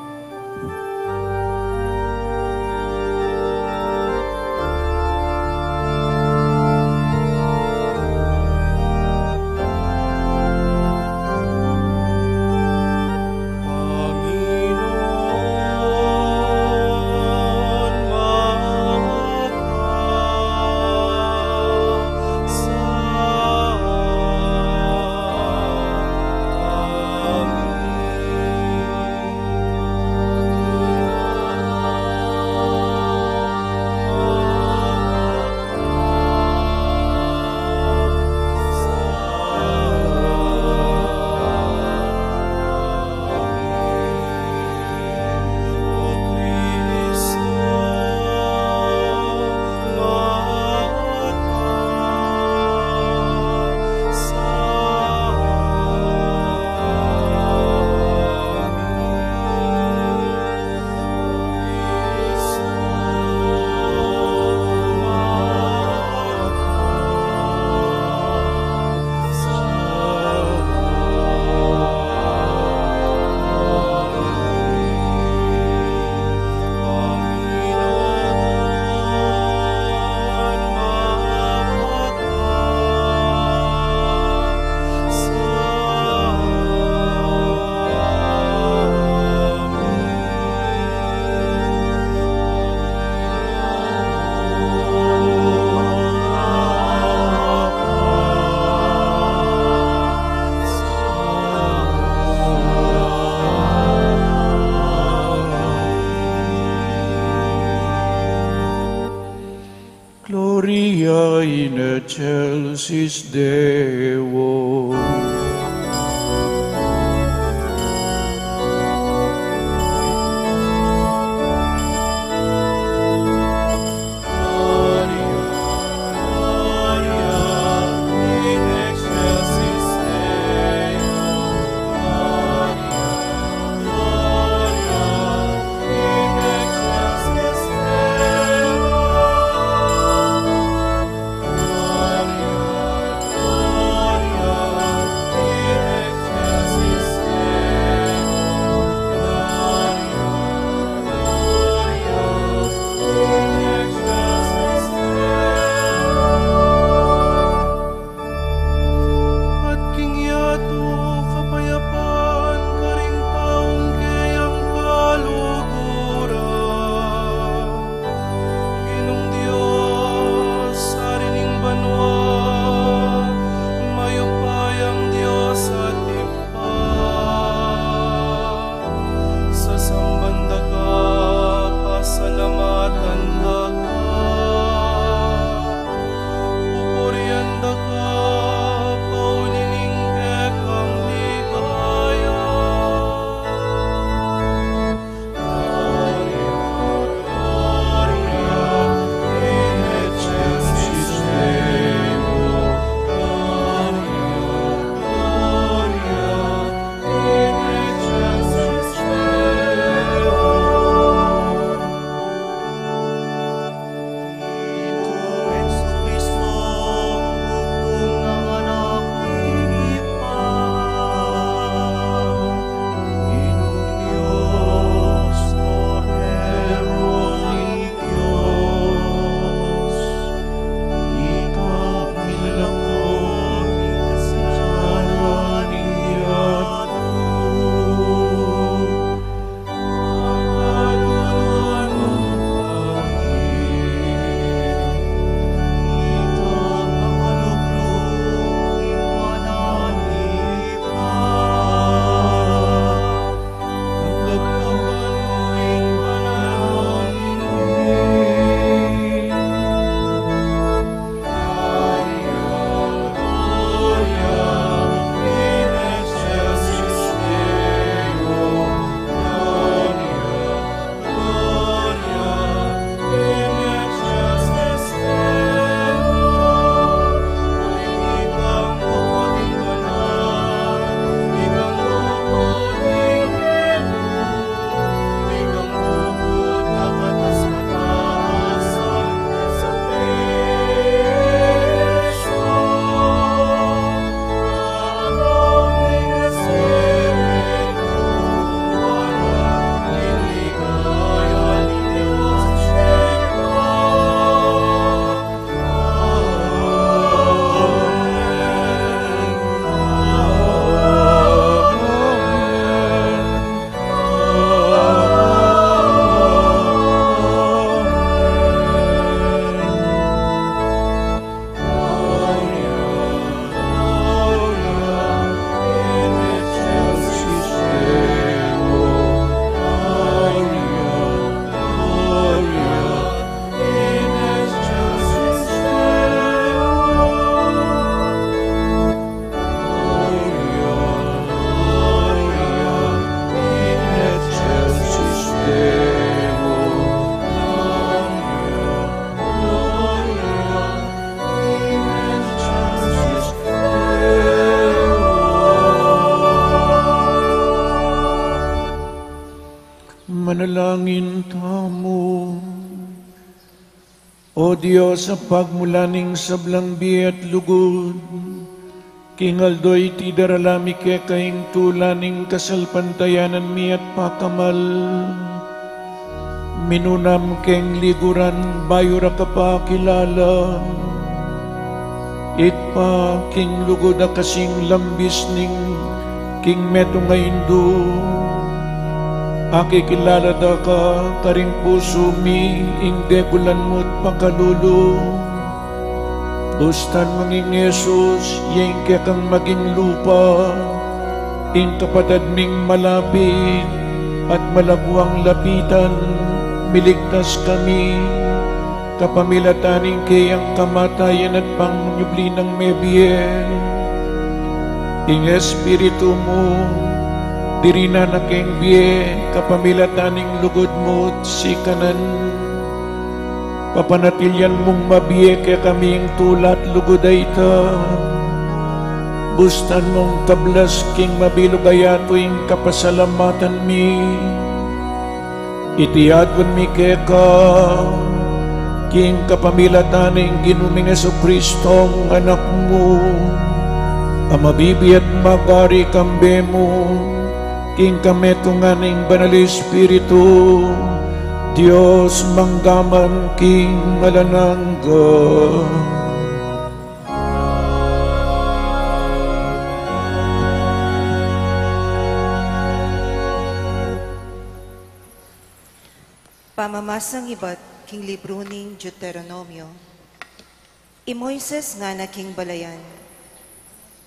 Gloria in excelsis Deo. Gloria Manalangin tamo. O Diyos, sa pagmula ning sablang biya at lugod, kingaldoy ti daralami ke kaing tulaning kasalpantayanan mi at pakamal. Minunam keng liguran bayura ka pa kilala. Itpa king lugod a kasing lambis ning king meto nga indu. Aki kilala da ka karing puso mi ing degulan mo't pakalulo. Bustan manging Yesus, yang kang maging lupa, ing kapatad ming malapit at malagwang lapitan, miligtas kami, kapamilataning kayang kamatayan at pangnyubli ng mebiye. Ing Espiritu mo, diri na naking biye, kapamilataning lugod mo si kanan. Papanatilyan mong mabiye kaya kaming tulat lugod ay ta. Bustan mong tablas king mabilugaya tuwing kapasalamatan mi. Itiyadwan mi kaya ka, king kapamilataning ginuming Jesucristong anak mo. Amabibi at magari kambe mo, king kametunganing banal Espiritu, Diyos manggaman king malanangga. Pamamasang iba't king libro ning Deuteronomio. I Moises nga na king balayan,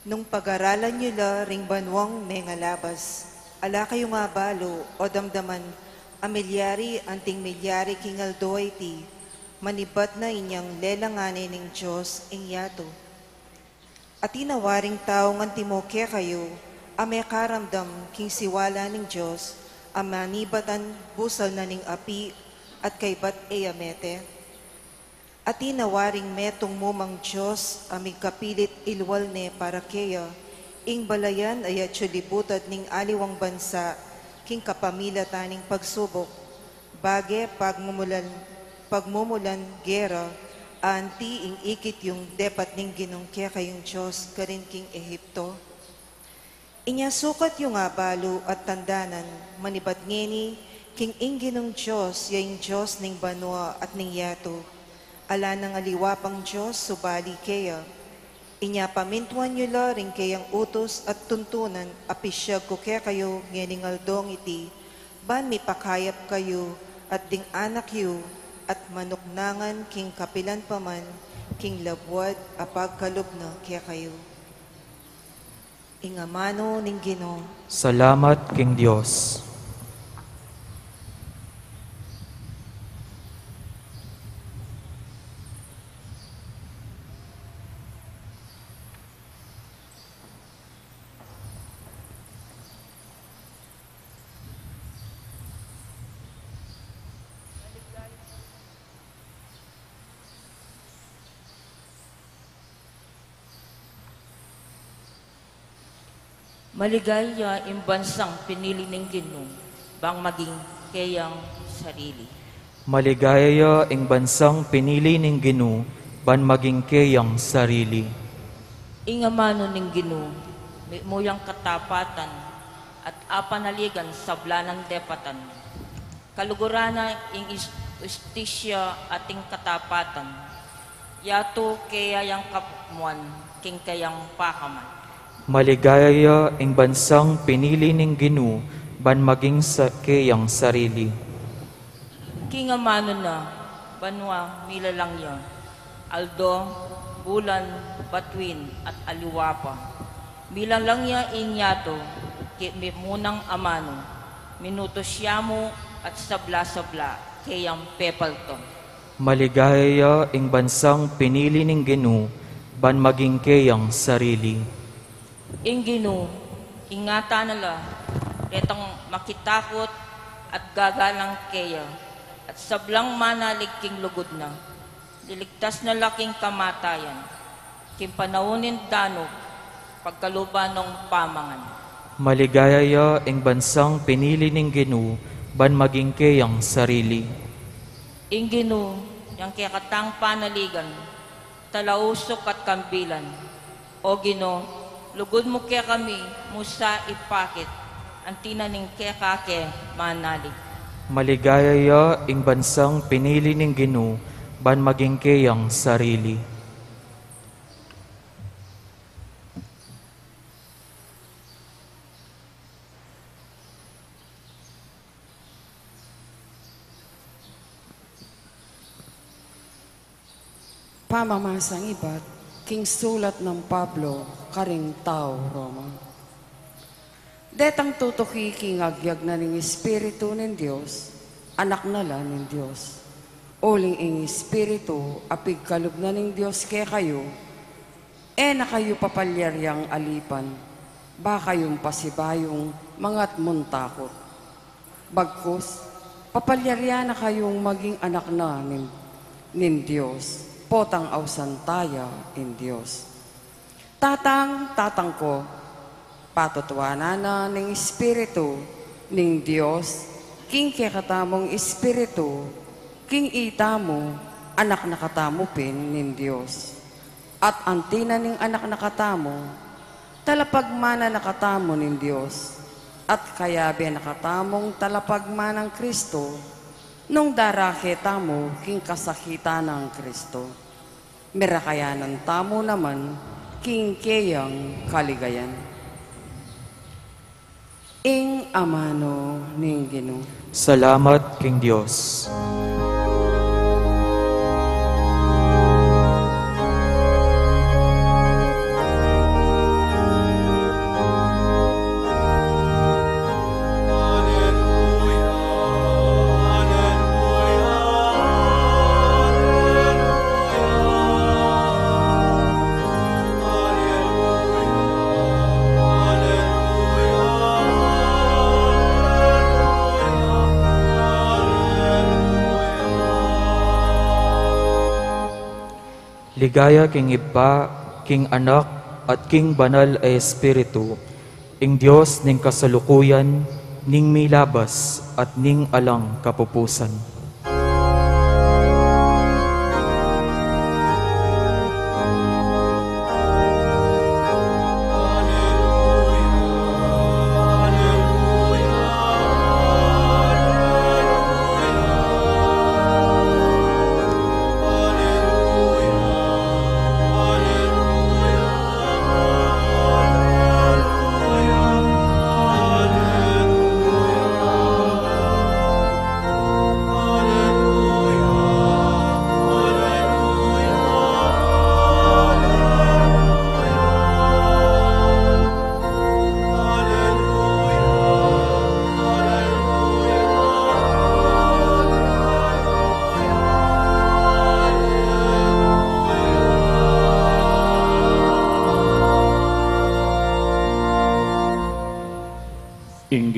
nung pag-aralan nyo la ring banwang may ngalabas, ala kayo nga balo o damdaman, amilyari anting milyari king aldoy ti, manibat na inyang lelanganin ning Diyos ing yato. At inawaring tao ng timoke kayo, ame karamdam king siwala ning Diyos, amanibatan busal na ning api at kaybat eyamete. At inawaring metong mumang Diyos, amig kapilit ilwal ne para kaya, ing balayan ay at libutad ning aliwang bansa, king kapamilataning pagsubok, bage pagmumulan gera, anti ing ikit yung depat ning ginong kaya kayong Diyos, karin king Ehipto. Inya sukat yung abalo at tandanan, manibat ngeni, king inginong Diyos, yaing Diyos ning banwa at ning yato, ala ng aliwapang Diyos, subali kaya. Inya pamintuan nyo la rin kayang utos at tuntunan, apisyag ko kaya kayo, ngening aldong iti, ban mi pakayap kayo, at ding anak yu, at manuknangan king kapilan paman, king labwad, apag kalubna kaya kayo. Ingamano ning Ginoo. Salamat king Diyos. Maligaya ang bansang pinili ng Ginoo, bang maging kayang sarili. Maligaya ang bansang pinili ng Ginoo, ban maging kayang sarili. Ingamano ng Ginoo, may muyang katapatan at apanaligan sa blanang depatan. Kalugurana ing istisya ating katapatan. Yato kaya yang kapmuan, king kayang pakaman. Maligaya ang bansang pinili ng Ginoo, ban maging kayang sarili. Kingamano na, banwa milalang niya, aldo, bulan, batuin, at aliwapa. Milalang niya inyato, may munang amano, minuto siyamo at sabla-sabla, kayang pepalton. Maligaya ang bansang pinili ng Ginoo, ban maging kayang sarili. Ing Ginoo, ingatan nila, retang makitakot at gagalang kaya, at sablang manalig king lugod na, liligtas na laking kamatayan, king panaunin danok, pagkaluban ng pamangan. Maligaya ang bansang pinili ng Ginoo, ban maging kayang sarili. Inginu, yang kaya katang panaligan, talausok at kambilan. O Gino, lugod mo kaya kami, musa ipakit, antina ning kaya kake manalig. Maligaya ing bansang pinili ning Ginoo, ban maging kayang sarili. Pamamasang iba't king sulat ng Pablo, karing tao Roma. Detang tutuki king agyag na ning Espiritu ng Diyos, anak na la ng Diyos. Uling ing Espiritu, apig kalub na ning Diyos kaya kayo, na kayo papalyaryang alipan, ba kayong pasibayong mangat muntakot. Bagkus, papalyarya na kayong maging anak na nin Diyos, potang ausantaya in Diyos. Tatang ko, patutuanan na ng Espiritu ning Diyos, king kakatamong Espiritu, king itamo, anak na katamo pin nin Diyos. At antina ning anak na katamo, talapagmana na katamo nin Diyos, at kayabe na katamong talapagmana ng Kristo, nung daraketa mo, king kasakita ng Kristo. Mirakayanan tamo naman, king kayang kaligayan. Ing amano ning Ginoo. Salamat king Diyos. Ligaya king Iba, king Anak, at king Banal ay Espiritu, ing Diyos ning kasalukuyan, ning milabas, at ning alang kapupusan.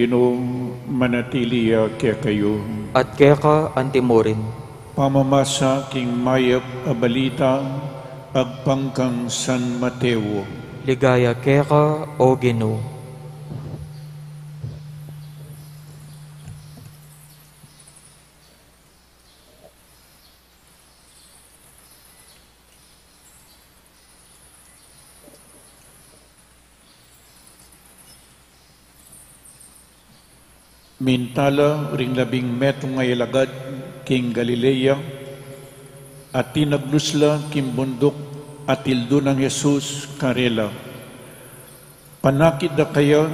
Ginong manatiliya kaya kayo. At kaya ka antimorin. Pamamasa king mayap abalita, agpangkang San Mateo. Ligaya kaya ka, o Ginoo. Mintala ring 11 nga ilagad king Galilea at tinaglusla king bundok at ildo ng Jesus karela. Panakid na kaya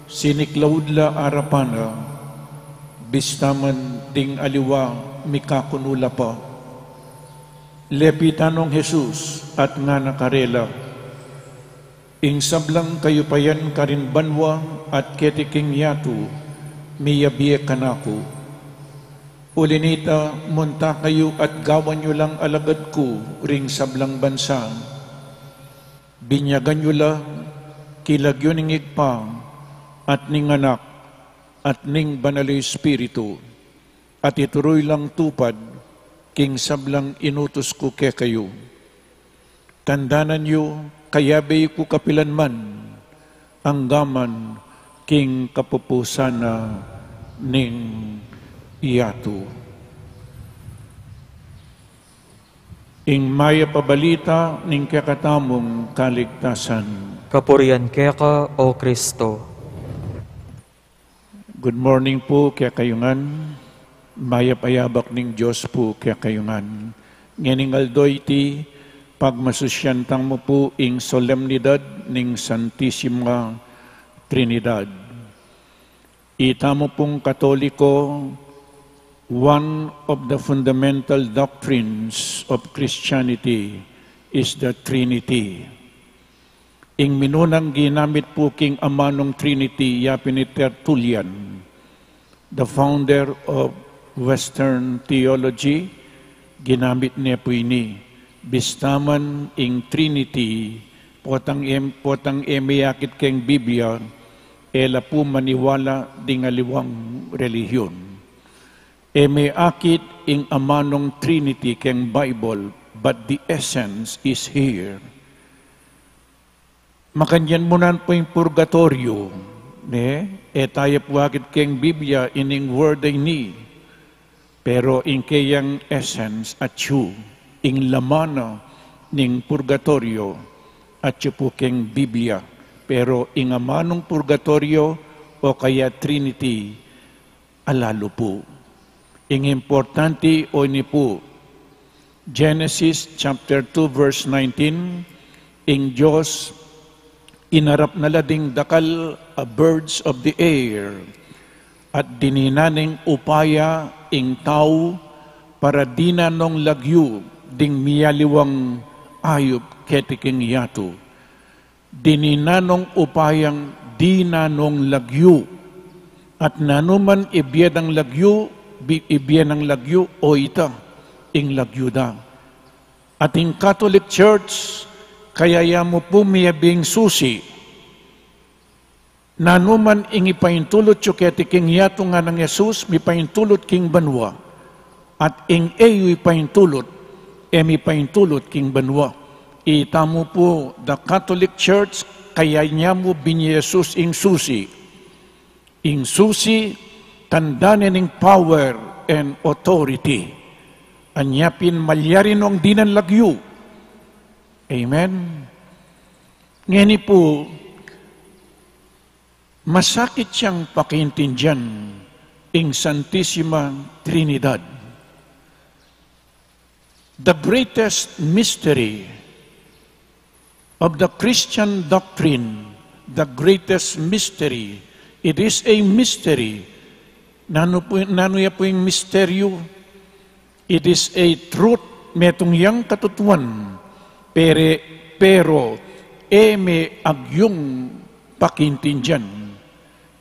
siniklawudla arapana bistaman ding aliwa mikakunula pa. Lepitanong Jesus at nga nakarela. Ing sablang kayo payan karin banwa at ketiking yatu miyabiye kanako. Ulinita, munta kayo at gawan nyo lang alagad ko ring sablang bansa. Binyagan nyo lang, kilagyo ning igpang, at ning anak, at ning banal Espiritu, at ituroy lang tupad, king sablang inutos ko ke kayo. Tandanan nyo, kayabay ko kapilanman, ang gaman, king kapupusana. ning Iatu. Ing maya pabalita ning kakatamong kaligtasan. Kapurian keka, O Kristo. Good morning po kaya kayungan. Maya payabak ning Diyos po kaya kayungan. Ngening aldoy ti pagmasusyantang mo po ing Solemnidad ning Santisima Trinidad. Ita mo pong Katoliko, one of the fundamental doctrines of Christianity is the Trinity. Ing minunang ginamit po king amanong Trinity yapin ni Tertullian, the founder of Western theology, ginamit niya po ini. Bistaman ing Trinity, potang emeyakit keng Biblia, ela po maniwala ding aliwang relihiyon. Emeyakit ing amanong Trinity keng Bible, but the essence is here. Makanyan mo nan po yung purgatorio, tayo po akit keng Biblia ining word ay ni, pero ing kayang essence at you, ing lamana ning purgatorio at you po keng Biblia, pero ing amanong purgatorio o kaya Trinity, alalo po. Ing importante o ni po, Genesis chapter 2 verse 19, ing Diyos inarap na lading dakal birds of the air at dininaning upaya ing tao para dinanong lagyu ding miyaliwang ayop ketiking yato. Dininanong upayang dinanong lagyu at nanuman ibiyadang lagyu o ita ing lagyu da. At ing Catholic Church kaya mo po miyabing susi, nanuman ing ipaintulot yung ketiking yato nga ng Yesus, mipaintulot king banwa, at ing eyo ipaintulot, mipaintulot king banwa. Ita mo po, the Catholic Church, kaya niya mo binye Yesus ing susi. Ing susi, tandanin ing power and authority. Anyapin malyarin ng dinan lagyu. Amen. Ngayon po, masakit siyang pakiintindihan ing Santisima Trinidad. The greatest mystery of the Christian doctrine, the greatest mystery, it is a mystery. Nano ya po yung misteryo? It is a truth, metong yang katutuan, pero eme agyong pakintindihan.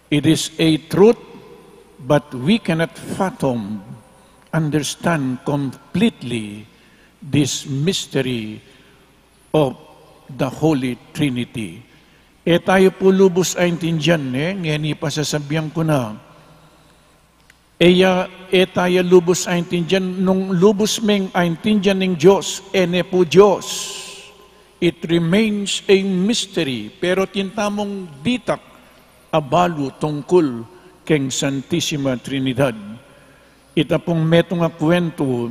It is a truth, but we cannot fathom, understand completely this mystery of the Holy Trinity. Tayo po lubos ay intindihan, ngayon ipasasabihan ko na, tayo lubos ay intindihan, nung lubos meng ay intindihan ng Diyos, ene po Diyos. It remains a mystery, pero tintamong ditak abalo tungkol keng Santisima Trinidad. Ita pong metong nga kwento,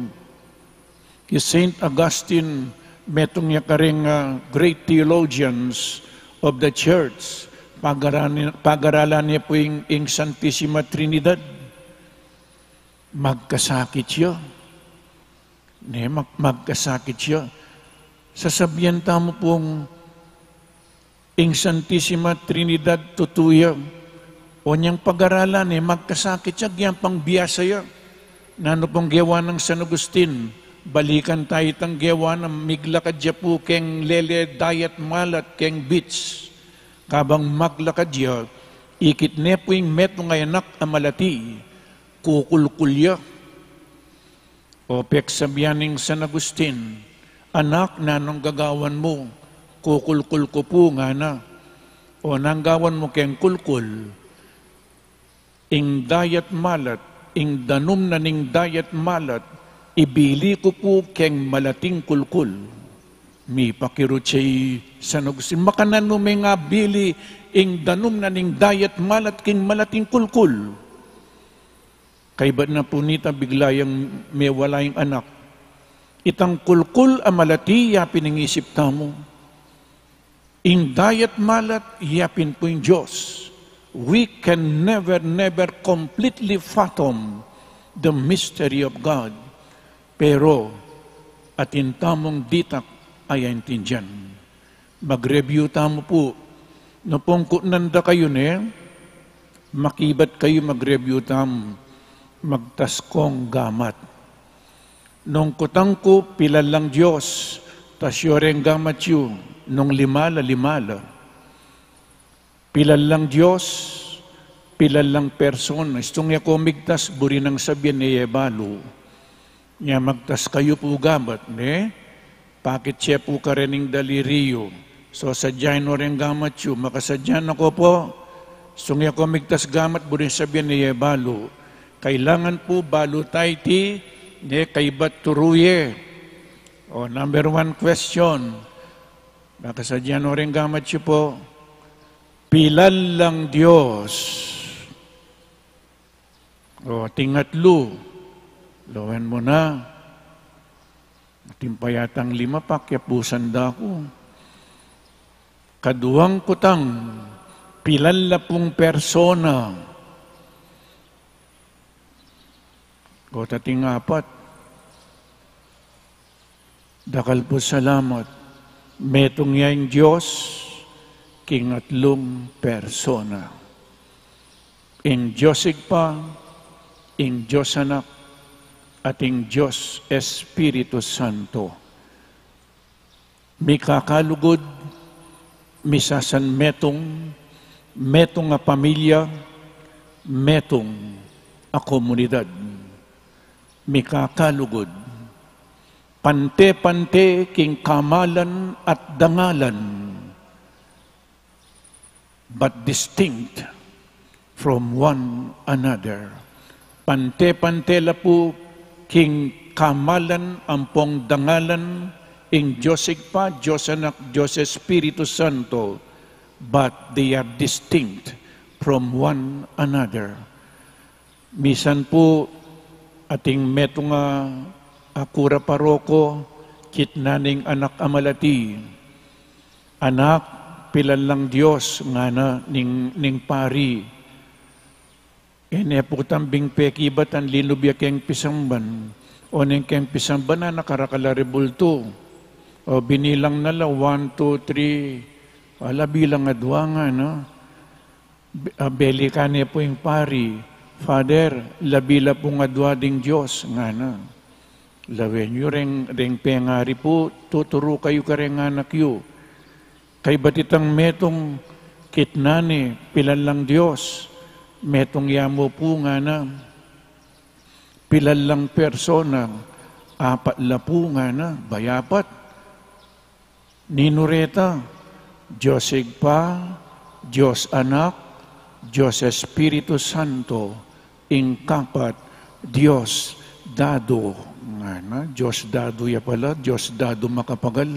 ki Saint Augustine, metong niya karing great theologians of the Church, pag-aralan niya po ing Santisima Trinidad. Magkasakit siya. Magkasakit siya. Sasabihan tamo pong ing Santisima Trinidad tutuya. O niyang pag-aralan magkasakit siya, giyang pang biyasa siya. Nano pong gawa ng San Agustin, balikan tayo itang gawa ng miglakad siya po keng lele dayat malat keng beach. Kabang maglakad siya, ikit ne po yung meto ngayanak amalati, kukulkulya. O pek sabihaning San Agustin, anak, nanong gagawan mo? Kukulkul ko po nga na. O nanggawan mo keng kulkul, ing dayat malat, ing danum na ning dayat malat, ibili ko po keng malating kulkul. Mi pakirutsi San Agustin, makanan mo may nga bili, ing danum na ning dayat malat, king malating kulkul. Kay ba't na punita biglayang may walayang anak. Itang kulkul amalati yapin ang isip tamo. Indayat malat yapin po yung Diyos. We can never completely fathom the mystery of God. Pero atin tamong ditak ay intindihan. Mag-review tamo po. No pong nanda kayo makibat kayo mag-review tamo. Magtaskong gamat. Nung kutang ko, pilal lang Diyos, tas yoreng gamat yu, nung limala. Pilal lang Diyos, pilal lang person. Istong ya kumigtas, buri ng sabihan ni Ebalo. Nya magtas kayo po gamat, Pakit siya po ka rin daliriyo. So sadyain oreng gamat yu, makasadyan ako po. Istong ya kumigtas gamat, buri ng sabihan ni Ebalo. Kailangan po balutay ti kaibat turuye. O, number 1 question. Nakasadyan o rin gamat siya po. Pilal lang Diyos. O, tingatlo. Lawan mo na. Timpayatang 5 pakyapusan da ko. Kaduang kutang. Pilal la pong persona. O tating 4, Dacal po salamat, metong yang Diyos, kingatlong persona. In Diyos Igpa, in Diyos Anak, at in Diyos Espiritu Santo. Mikakalugod, misasan metong a pamilya, metong a komunidad. Mikakalugod, pante-pante king kamalan at dangalan, but distinct from one another. Pante-pante la po king kamalan ampong dangalan, ing Diyos Igpa, Diyos Anak, Diyos Espiritu Santo, but they are distinct from one another. Misan po, ating metong Cura Paroco, kitnaning anak amalati. Anak, pilal lang Diyos, nga na, ning pari. Po tambing pekibat ang linubya keng Pisamban. O ning keng Pisamban na nakarakalaribolto. O binilang nala, 1, 2, 3, wala bilang adwa nga, Beli ka niya po yung pari. Father, labila po nga ding Diyos, nga na. Lawen nyo ring pengari po, tuturo kayo ka rin anak yu. Kay batitang metong kitnani, pilal lang Diyos, metong yamo po nga na. Pilal lang persona, 4 la po nga na, bayapat. Ninureta, Diyos Igpa, Diyos Anak, Diyos Espiritu Santo, ingkapat, Diyos Dado. Diyos Dado ya pala, Diyos Dado makapagal.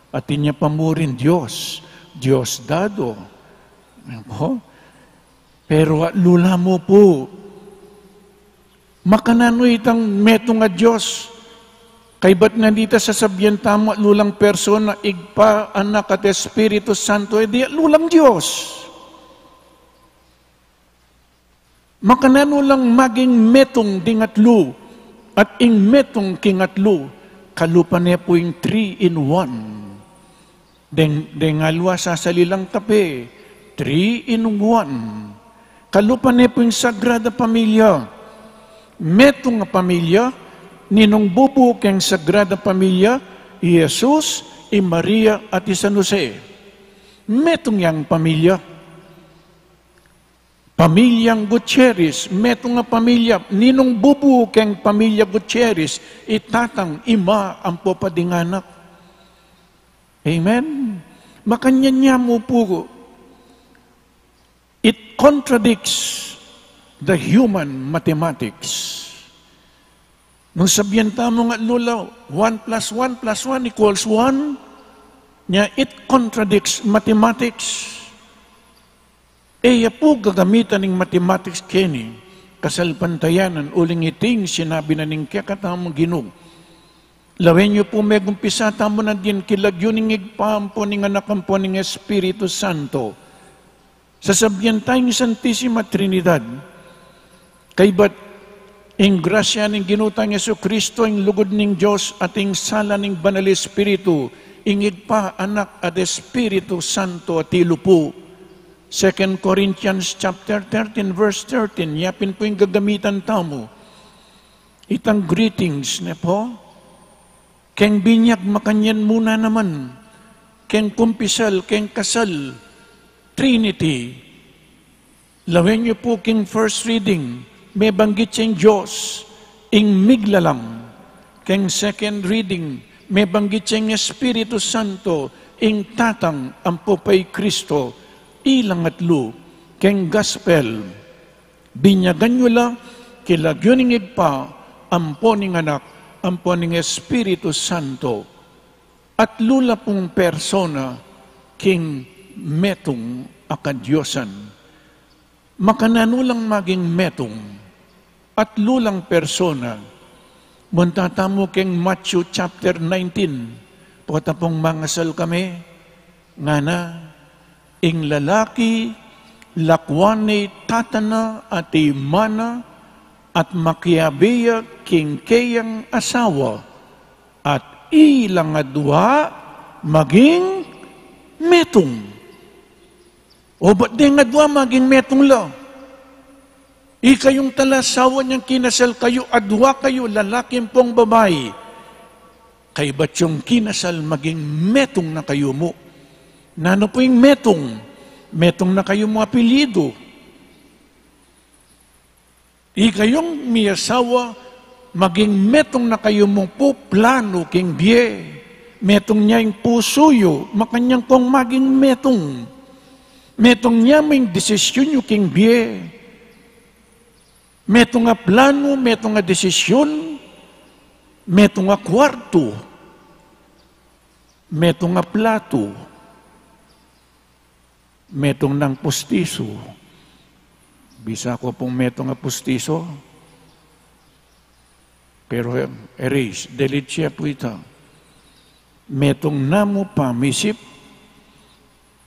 At inya pamurin Diyos, Diyos Dado. Pero lula mo po, makanano itang meto nga Diyos, kay ba't nga dita sasabihan tamo lulang persona, Igpa, Anak at Espiritu Santo, di lulang Diyos. Makanano lang maging metong dingatlo at ing metong kingatlo, kalupan niya po yung 3 in 1. Dengalwa sa salilang kape, 3 in 1. Kalupan niya po yung Sagrada Pamilya. Metong pamilya, ninong bubu keng Sagrada Pamilya, Jesus, Maria at San Jose. Metong yang pamilya. Pamilyang Gutierrez, metong nga pamilya, ninong bubu keng pamilya Gutierrez, itatang ima ang popadinganak. Amen? Makanya mo po, it contradicts the human mathematics. Nung sabihan tamo nga lula, 1 plus 1 plus 1 equals 1, niya it contradicts mathematics. Eya po gagamitan ng mathematics kini, kasalpantayanan, uling iting sinabi na ning kakatamang Ginoo. Lawen niyo po megumpisa tamo na din kilagyuning igpampo ning anakampo ning Espiritu Santo. Sasabyan tayong Santisima Trinidad, kay ba't ing grasya ning ginutang Yesu Kristo, ing lugod ning Diyos at ing sala ning Banal Espiritu, ing igpa anak at Espiritu Santo at ilupo. 2 Corinthians chapter 13 verse 13, yapin po yung gagamitan tamo. Itang greetings na po. Keng binyag makanyan muna naman. Keng kumpisal, keng kasal, Trinity. Lawen niyo po king first reading, may banggit siyang Diyos, ing miglalang. Keng second reading, may banggit siyang Espiritu Santo, ing tatang ampopay Kristo, ilang atlo. Keng gospel, binyagan nyo lang, kilagyuning igpa, amponing anak, amponing Espiritu Santo, at lula pong persona, king metong akadyosan. Makananulang maging metong, at lulang persona, muntatamo keng Matthew chapter 19, pagkatapong mangasal kami, nga na, ing lalaki, lakwani tatana at imana, at makiabiya kingkeyang asawa, at ilang adwa maging metong. O ba't di nga adwa maging metong la? Ikayong talasawa niyang kinasal kayo, adwa kayo, lalaking pong babae. Kay ba't yung kinasal maging metong na kayo mo? Nano po yung metong? Metong na kayo mo apelido. Ikayong miyasawa, maging metong na kayo mong po plano king biye. Metong niya yung pusuyo, makanyang pong maging metong. Metong niya may desisyon yung king biye. Metong nga plano, metong nga desisyon, metong nga kwarto, metong nga plato, metong ng pustiso. Bisa ko pong metong nga pustiso, pero erase, delete siya po ito. Metong namo pamisip,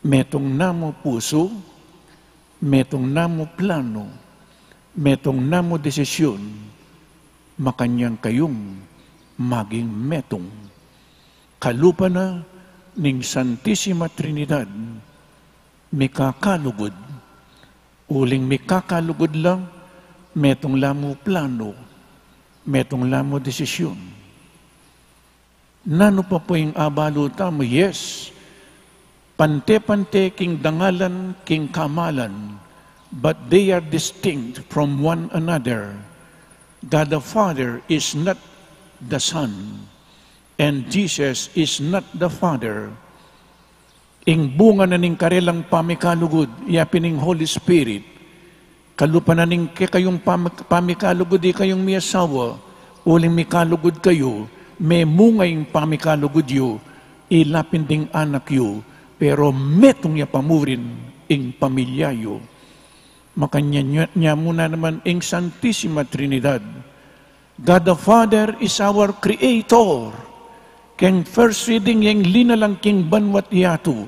metong namo puso, metong namo plano, metong namo desisyon, makanyang kayong maging metong. Kalupa na ning Santisima Trinidad, may kakalugod. Uling may kakalugod lang, metong lamo plano, metong lamo desisyon. Nano pa po yung abalo tamo? Yes. Pante-pante king dangalan, king kamalan, but they are distinct from one another. God the Father is not the Son, and Jesus is not the Father. Ing bunga na ning karelang pamikalugod, yapin ning Holy Spirit, kalupa na ning kayong pamikalugod, di kayong miyasawa, uling mikalugod kayo, may mungay pamikalugod yu, ilapin ding anak yu, pero metong ya pamurin ing pamilya yu. Makanya niya muna naman ing Santisima Trinidad. God the Father is our Creator. Keng first reading yung linalang king banwat yatu.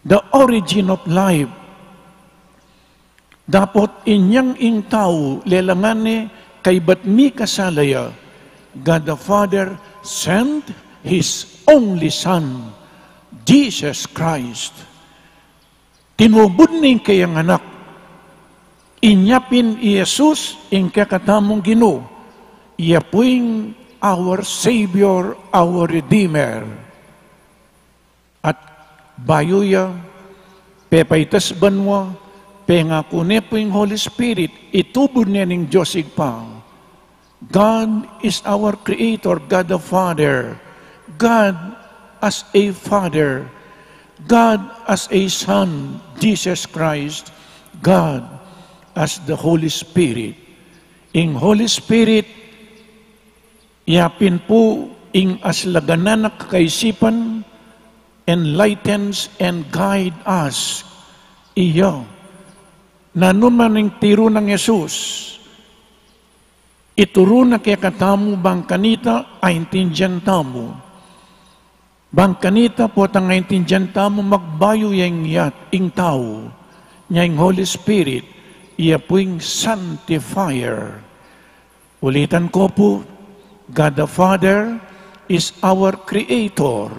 The origin of life. Dapat inyang ing tao, lelangane kay ba't mi kasalaya, God the Father sent His only Son, Jesus Christ. Tinubod ning kayang anak, inyapin Jesus ing kakatamong Ginoo, iyapuing our Savior, our Redeemer. At bayuya, pepaitas banwa, pengako ne po yung Holy Spirit, itubod niya ng Diyos igpang. God is our Creator, God the Father. God as a Father. God as a Son, Jesus Christ. God as the Holy Spirit. Ing Holy Spirit, yapin po ing aslaganan na kakaisipan, enlightens and guide us. Iyo. na numan ng tiro ng Yesus, ituro na kaya katamu bang kanita ay intindihan tamu. Bang kanita po tang intindihan tamu magbayo yang yat ing tao, niya ing Holy Spirit, iya po'ing sanctifier. Ulitan ko po, God the Father is our Creator.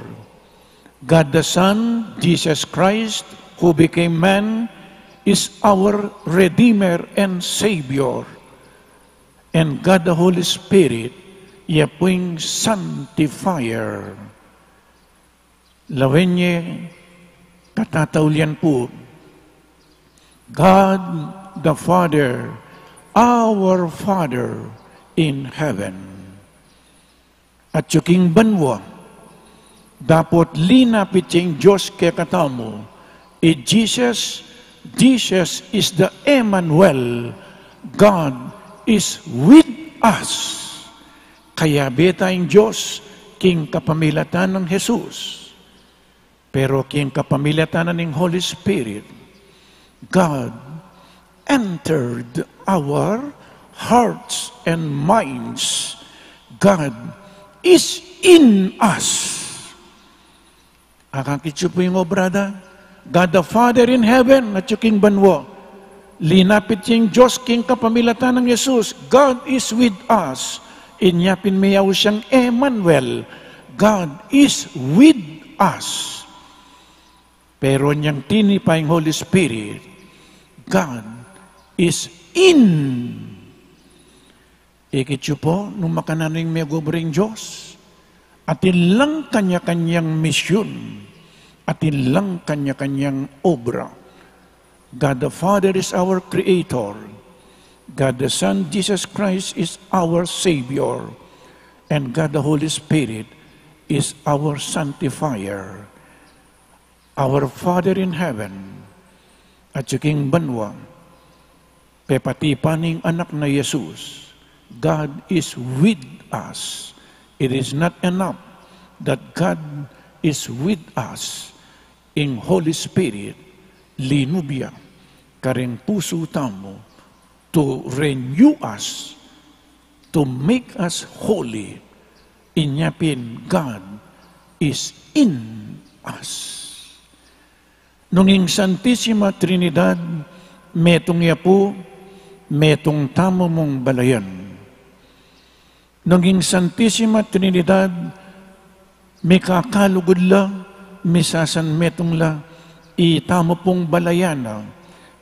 God the Son, Jesus Christ, who became man, is our Redeemer and Savior. And God the Holy Spirit, iya po'ing sanctifier. Lawenye, katataulian po, God the Father, our Father in heaven. At yuking banwa, dapat linapit yung Diyos kaya katamo, Jesus is the Emmanuel, God is with us. Kaya beta yung Diyos, king kapamilatan ng Jesus. Pero king kapamilatan ng Holy Spirit, God entered our hearts and minds. God is in us. Akakitso po yung obrada. God the Father in heaven, at yung king banwo. Linapit yung Diyos, king kapamilatan ng Yesus. God is with us. Inyapin mayaw siyang Emmanuel. God is with us. Pero niyang tinipay yung Holy Spirit, God is in. Ikityo po, nung makananing may gubring Diyos, atin lang kanya-kanyang misyon, atin lang kanya-kanyang obra. God the Father is our Creator. God the Son, Jesus Christ, is our Savior. And God the Holy Spirit is our Sanctifier. Our Father in heaven, at yung banwa, pepatipaning anak na Jesus, God is with us. It is not enough that God is with us in Holy Spirit, linubya, karing puso tamo, to renew us, to make us holy. Inyapin, God is in us. Ning Santisima Trinidad, metong yapo, metong tamo mong balayan. Ning Santisima Trinidad, may kakalugod la, misasan metong la, itamo pong balayana,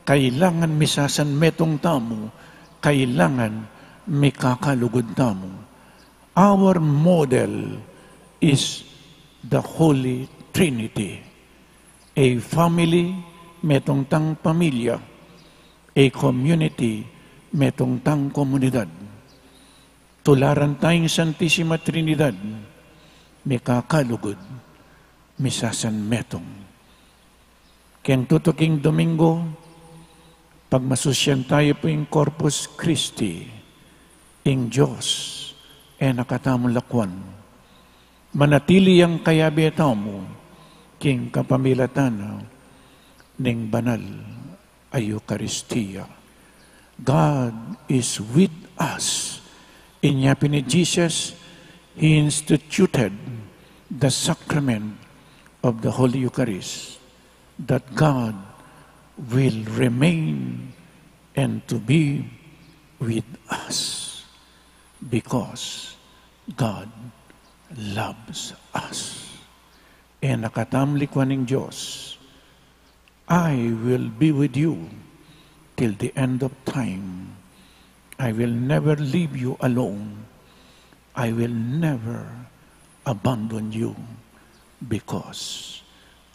kailangan misasan metong tamo, kailangan may kakalugod tamo. Our model is the Holy Trinity. A family, metong tang pamilya. A community, metong tang komunidad. Tularan tayong Santisima Trinidad, may kakalugod, misasan metong. Kaya tutuking Domingo, pag masusyan tayo po yung Corpus Christi, ing Diyos, nakatamong lakwan. Manatili ang kayabeta mo, king kapamilatan ning banal ay Eucharistia. God is with us. Inyapin ni Jesus, He instituted the sacrament of the Holy Eucharist, that God will remain and to be with us because God loves us. Nakatamlikwan ng Diyos, I will be with you till the end of time. I will never leave you alone. I will never abandon you because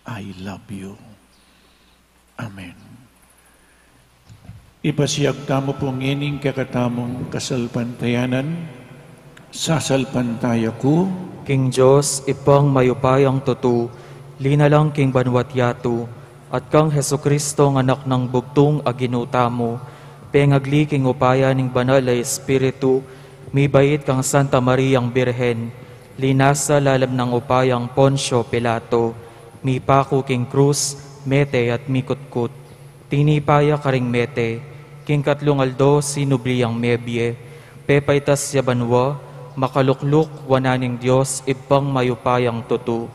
I love you. Amen. Ipasiyag tamo pong ining kakatamong kasalpantayanan, sasalpantaya ko, King Diyos, ipang mayupayang tutu, linalang king banwat yatu, at kang Hesukristo ng anak ng bugtong aginutamo, pengagli king upaya ning banal ay Espiritu, mibait kang Santa Mariang Birhen, linasa lalam ng upayang Poncio Pilato, mipako king krus, mete at mikutkut, tinipaya karing mete, king katlungaldo sinubliyang mebye, pepaitas yabanwa, makalukluk wananing Diyos, ibang mayupayang tutu.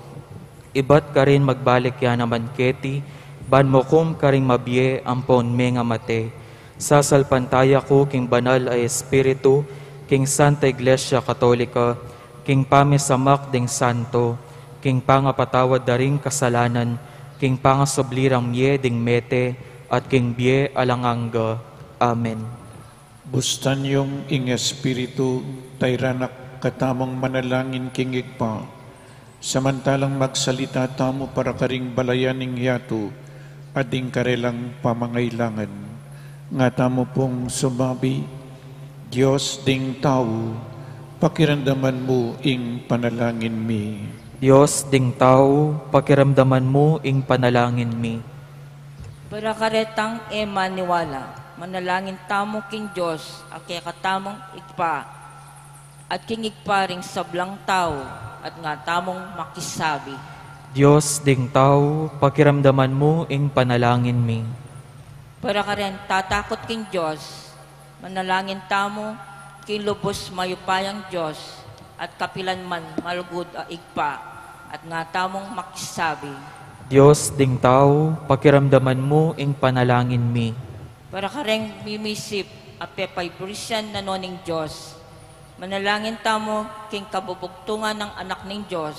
Ibat ka rin magbalik yan naman keti, ban mo kum karing mabye, ampon menga mate. Sasalpantaya ko king banal ay espiritu, king Santa Iglesia Katolika, king pamisamak ding santo, king pangapatawad daring kasalanan, king pangasoblirang mye ding mete, at king bie alanganga. Amen. Bustan yung ing espiritu, tayranak katamang manalangin kingig pa. Samantalang magsalita tamo para karing balayan ning yato, ading karelang pamangailangan. Nga tamo pong sumabi, Diyos ding tao, pakiramdaman mo ing panalangin mi. Diyos ding tao, pakiramdaman mo ing panalangin mi. Para karetang maniwala, manalangin tamo king Diyos, ake katamong igpa, at king igpa ring sablang tao, at nga tamong makisabi. Diyos ding tao, pakiramdaman mo ing panalangin mi. Para karen tatakot king Diyos, manalangin tamo, king lubos mayupayang Diyos, at kapilan man malugod a igpa, at nga tamong makisabi. Diyos ding tao, pakiramdaman mo ing panalangin mi. Para kareng mimisip a pepay Christian na noning Diyos, manalangin tamo king kabubugtungan ng anak ning Diyos,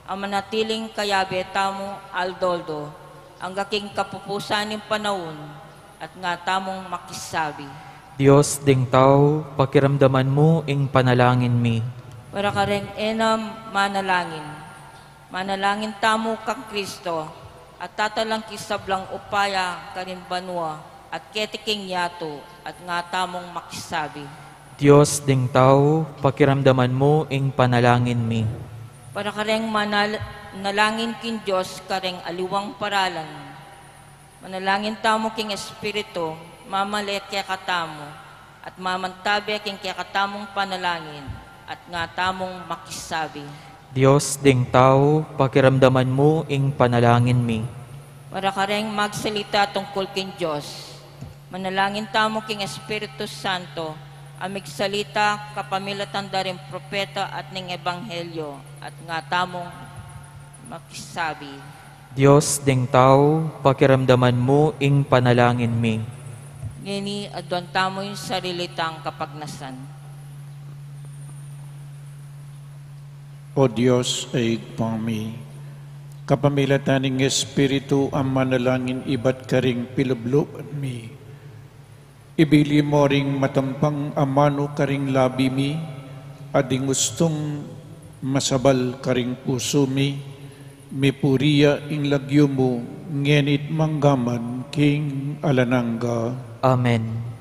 ang manatiling kayabe tamo aldoldo, ang gaking kapupusan ng panahon, at nga tamong makisabi. Diyos ding tao, pakiramdaman mo ing panalangin mi. Para kareng enam manalangin, manalangin tamo kang Kristo, at tatalang kisablang upaya karin banwa, at ketiking yato, at nga tamong makisabi. Diyos ding tao, pakiramdaman mo ing panalangin mi. Para kareng manalangin king Diyos kareng aliwang paralan, manalangin tamo king Espiritu, mamalit kaya katamo, at mamantabi king kaya katamong panalangin, at nga tamong makisabi. Diyos ding tao, pakiramdaman mo ing panalangin mi. Para kareng magsalita tungkol king Diyos, manalangin tamo king Espiritu Santo, amig salita kapamilatan daring propeta at ning ebanghelyo, at nga tamong makisabi. Diyos ding tao, pakiramdaman mo ing panalangin mi. Ngini adwan tamo yung sarilitang kapagnasan. O Diyos ay pami, kapamilatan ning espiritu ang manalangin ibat karing pilubluban mi. Ibili mo ring matampang amano karing labi mi, ading gustong masabal karing puso mi, mipuriya ing lagyo mo, ngenit manggaman king alanangga. Amen.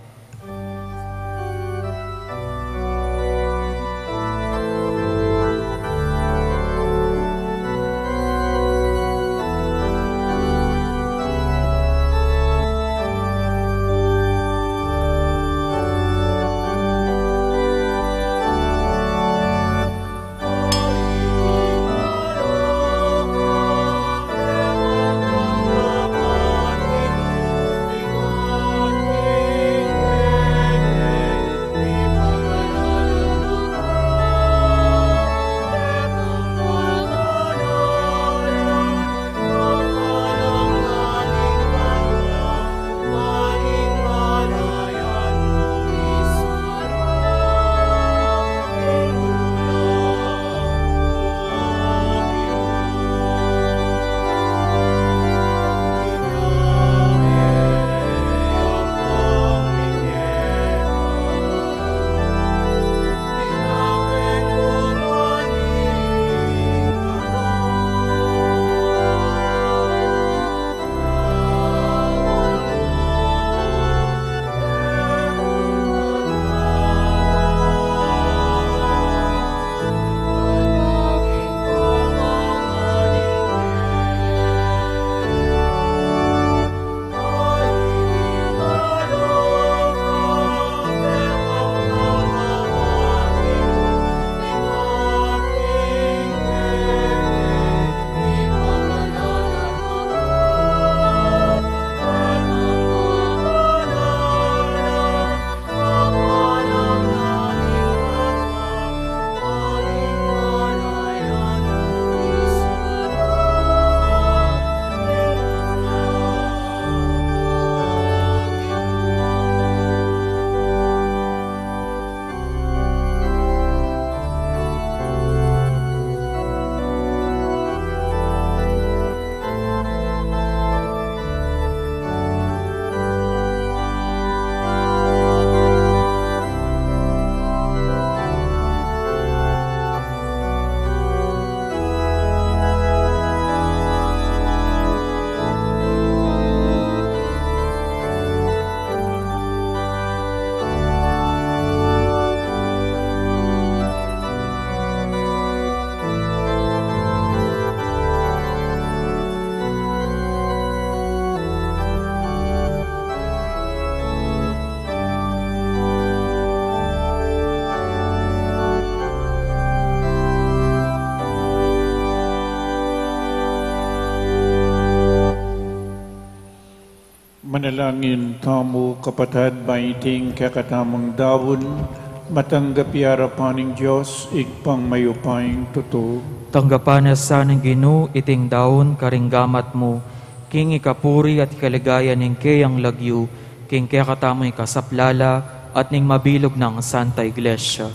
Manalangin tamo kapatid baiting kakatamang dawon, matanggap yarapaning Diyos, igpang mayupaing totoo. Tanggapan na sanang Ginoo iting daon karinggamat mo, king ikapuri at ikaligaya ning kayang lagyu, king kaya katamoy kasaplala at ning mabilog ng Santa Iglesia.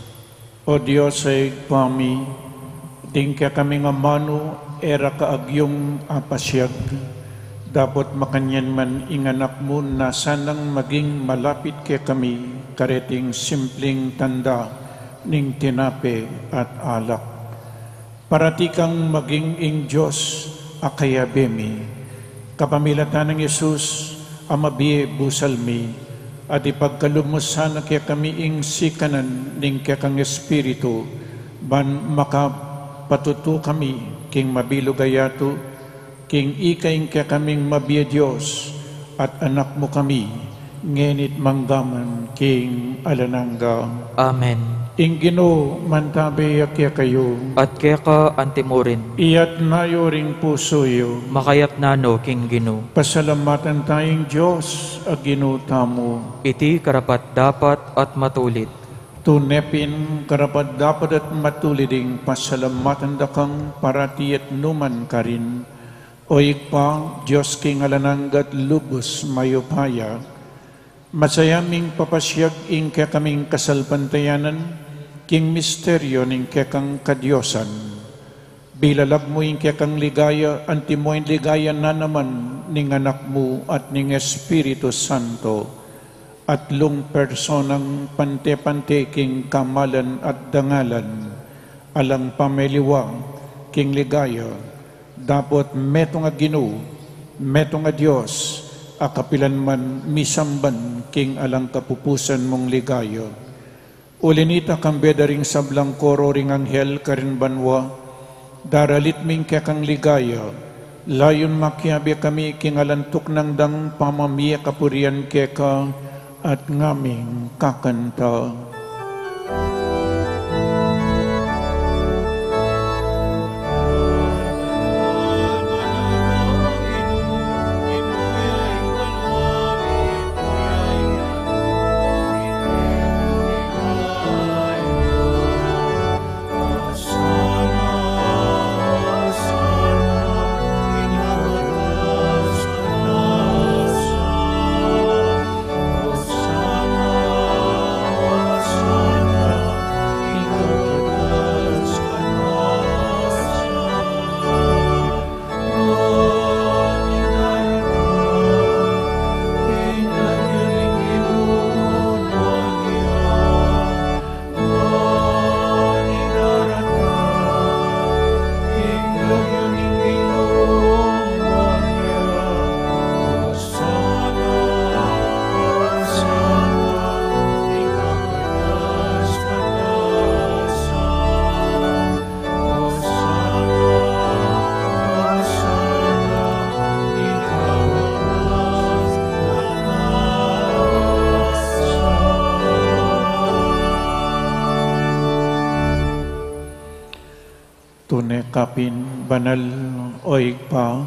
O Diyos ay igpami, ting kaya kami nga mano, era kaagyong apasyag. Dapat makanyan man inganak mo na sanang maging malapit kay kami, kareting simpleng tanda ning tinape at alak. Parati kang maging ing Diyos akaya bemi, kapamilatan ng Yesus amabiye busalmi, at ipagkalumusan na kaya kami ing sikanan ning kaya kang Espiritu, ban makapatuto kami king mabilugayato, king ikaing kaya kaming mabiya Diyos, at anak mo kami, ngenit manggaman king alanangga. Amen. Ing Ginoo mantabi kaya kayo, At kaya ka antimurin, iyat nayo ring pusoyo, makayat nano king Ginoo. pasalamatan tayong Diyos ag Ginoo tamo. Iti karapat dapat at matulit. Tunepin karapat dapat at matuliding pasalamatan dakang parati at numan karin. O ikpa, Diyos king alananggat lubos mayupaya, masayaming papasyag ing kaya kaming kasalpantayanan, king misteryo ning kaya kang kadyosan. Bilalab mo ing kaya kang ligaya, antimo ing ligaya na naman ning anak mo at ning Espiritu Santo, at lung personang pante-pante king kamalan at dangalan, alang pameliwa king ligaya, dapat metong nga Ginoo, metong nga Diyos, akapilan man misamban king alang kapupusan mong ligayo. Ulinita kang bedaring sablang koro ring anghel karin banwa, daralit ming kekang ligaya, layon makiabi kami king alantok ng dang pamamiya kapurian keka, at ngaming kakanta. Kapin banal o igpa,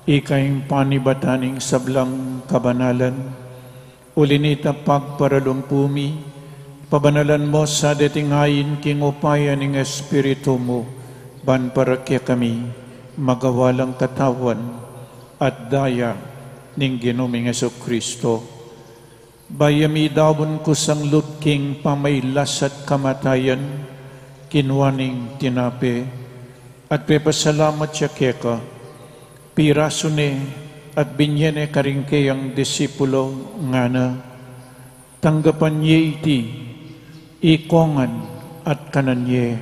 ikaing panibataning sablang kabanalan, ulinita pagparalumpumi, pabanalan mo sa detingayin king upaya ning Espiritu mo, ban para kaya kami magawalang katawan at daya ning Ginoming Jesucristo. Bayami dawon ko sang lutking pamaylas at kamatayan, kinwaning tinape, at pepasalamat siya keka, pirasune at binyene karingkeyang disipulo nga na, tanggapan niya iti, ikongan at kananye,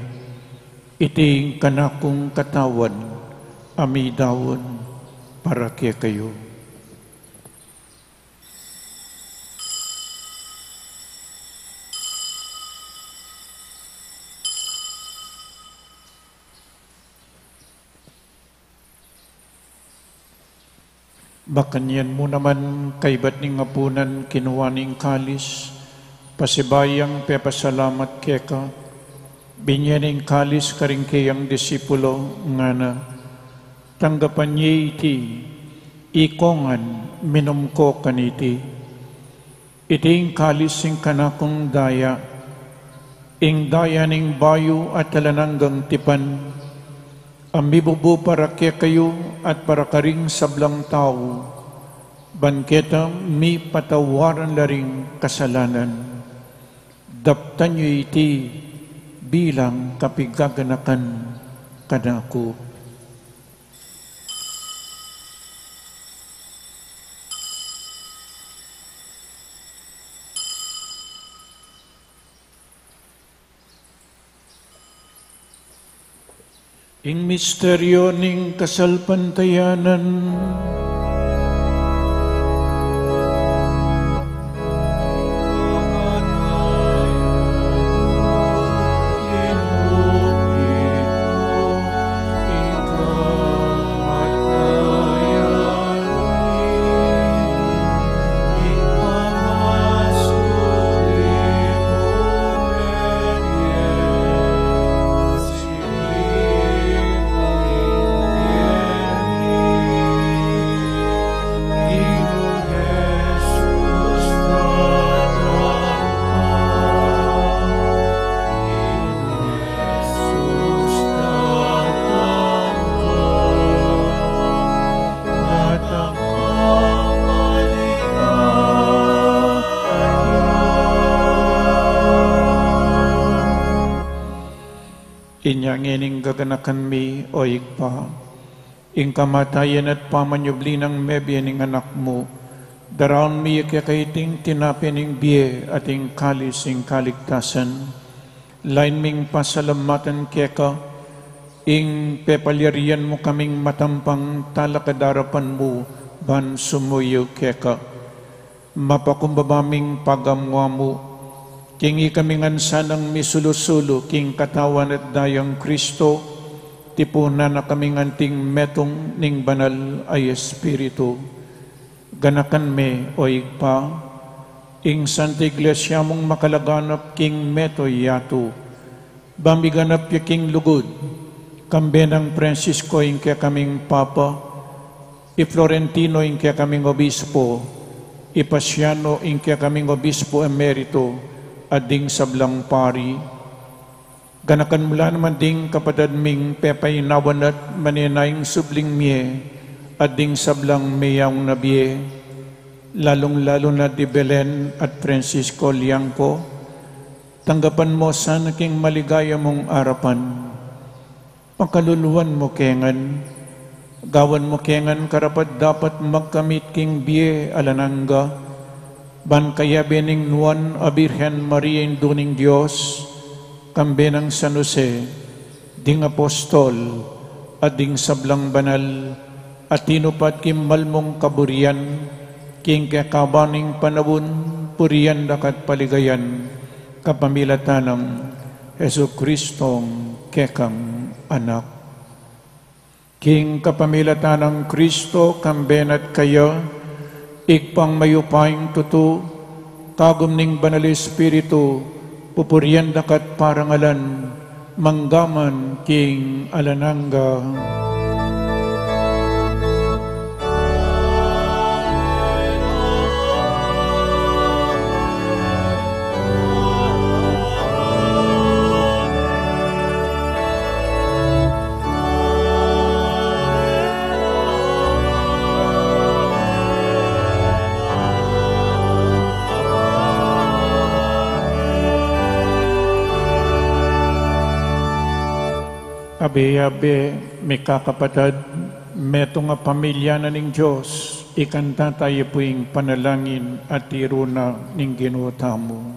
iti kanakong katawan, amidawon para kaya kayo. Bakanyan mo naman kaibat ning apunan kinuwaning kalis, pasibayang pepasalamat keka, binyaning kalis karingkeyang disipulo nga na, tanggapan niya iti, ikongan minumko kaniti. Iting kalising kanakong daya, ing daya ning bayu at talananggang tipan, ambibubu para kaya kayo at para karing sablang tao, banketa mi patawaran laring kasalanan. Daptan nyo iti bilang kapigaganakan kanako. Ing misteryo ning kasalpantayanan, inyang ining gaganakan mi o igpa, ing kamatayan at pamanyubli ng mebyen ning anak mo, daraon mi kaiting tinapin ing biye at ing kalis ing kaligtasan, lain ming pasalamatan keka, ing pepalyarian mo kaming matampang talakadarapan mo, ban sumuyo keka, mapakumbabaming pagamwa mo, king ikamingan sanang misulusulo, king katawan at dayang Kristo, tipunan na kaming anting metong ning banal ay Espiritu. Ganakan me o igpa, ing Santa Iglesia mong makalaganap king meto yato, bamiganap ya king lugod, kambenang Francisco ing kaya kaming Papa, i Florentino ing kaya kaming Obispo, i Pasiano ing kaya kaming Obispo Emerito, ading sablang pari, ganakan mula naman ding kapatid ming pepayinawan at maninayang subling miye, ading sablang mayang nabiye, lalong-lalo na di Belen at Francisco Liangco, tanggapan mo sana king maligaya mong arapan, pakaluluan mo kengan, gawan mo kengan karapat dapat magkamit king biye alanangga, ban kaya bening nuan a Birhen Maria induning Diyos, kambenang San Jose, ding apostol, at ding sablang banal, at tinupat kimmalmong kaburian, king kakabaning panawon, purian dakat paligayan, kapamilatanang Hesu Kristong kekang anak. King kapamilatanang Kristo, kambenat kayo, ikpang mayupaing tutu, kagum ning banal Espiritu, pupurian dakat parangalan, manggaman king alanangga. Abe-abe, may kakapatid, meto nga pamilya na ning Diyos, ikanta tayo po'ing panalangin at iruna ning ginutamo.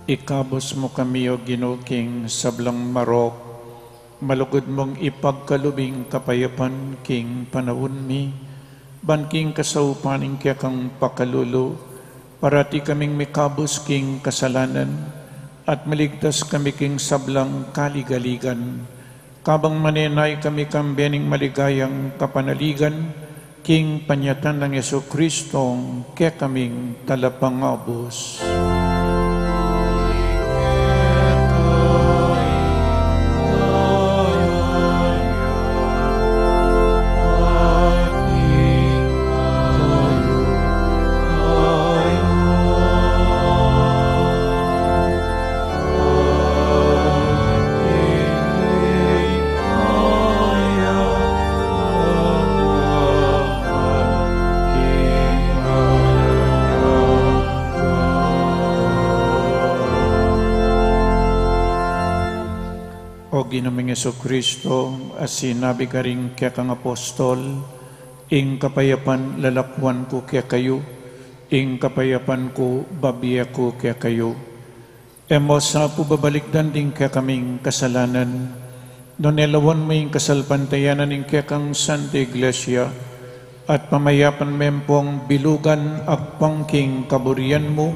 Ikabos mo kami o ginuking sablang marok, malugod mong ipagkalubing kapayapan king panawon mi, banking kasaupaning kaya kang pakalulo, parati kaming mikabos king kasalanan, at maligtas kami king sablang kaligaligan, kabang manenay kami kambianing maligayang kapanaligan, king panyatan ng Yesu Kristong kaya kaming talapangabos. Ginaming Yesu Kristo, as sinabi ka rin kaya kang apostol, ing kapayapan lalakwan ko kaya kayo, ing kapayapan ko babiya ko kaya kayo. Emo sa pubabalikdan din kaya kaming kasalanan, nonelawan mo yung kasalpantayanan ing kaya kang Santa Iglesia, at pamayapan mempong bilugan at pangking kaburian mo,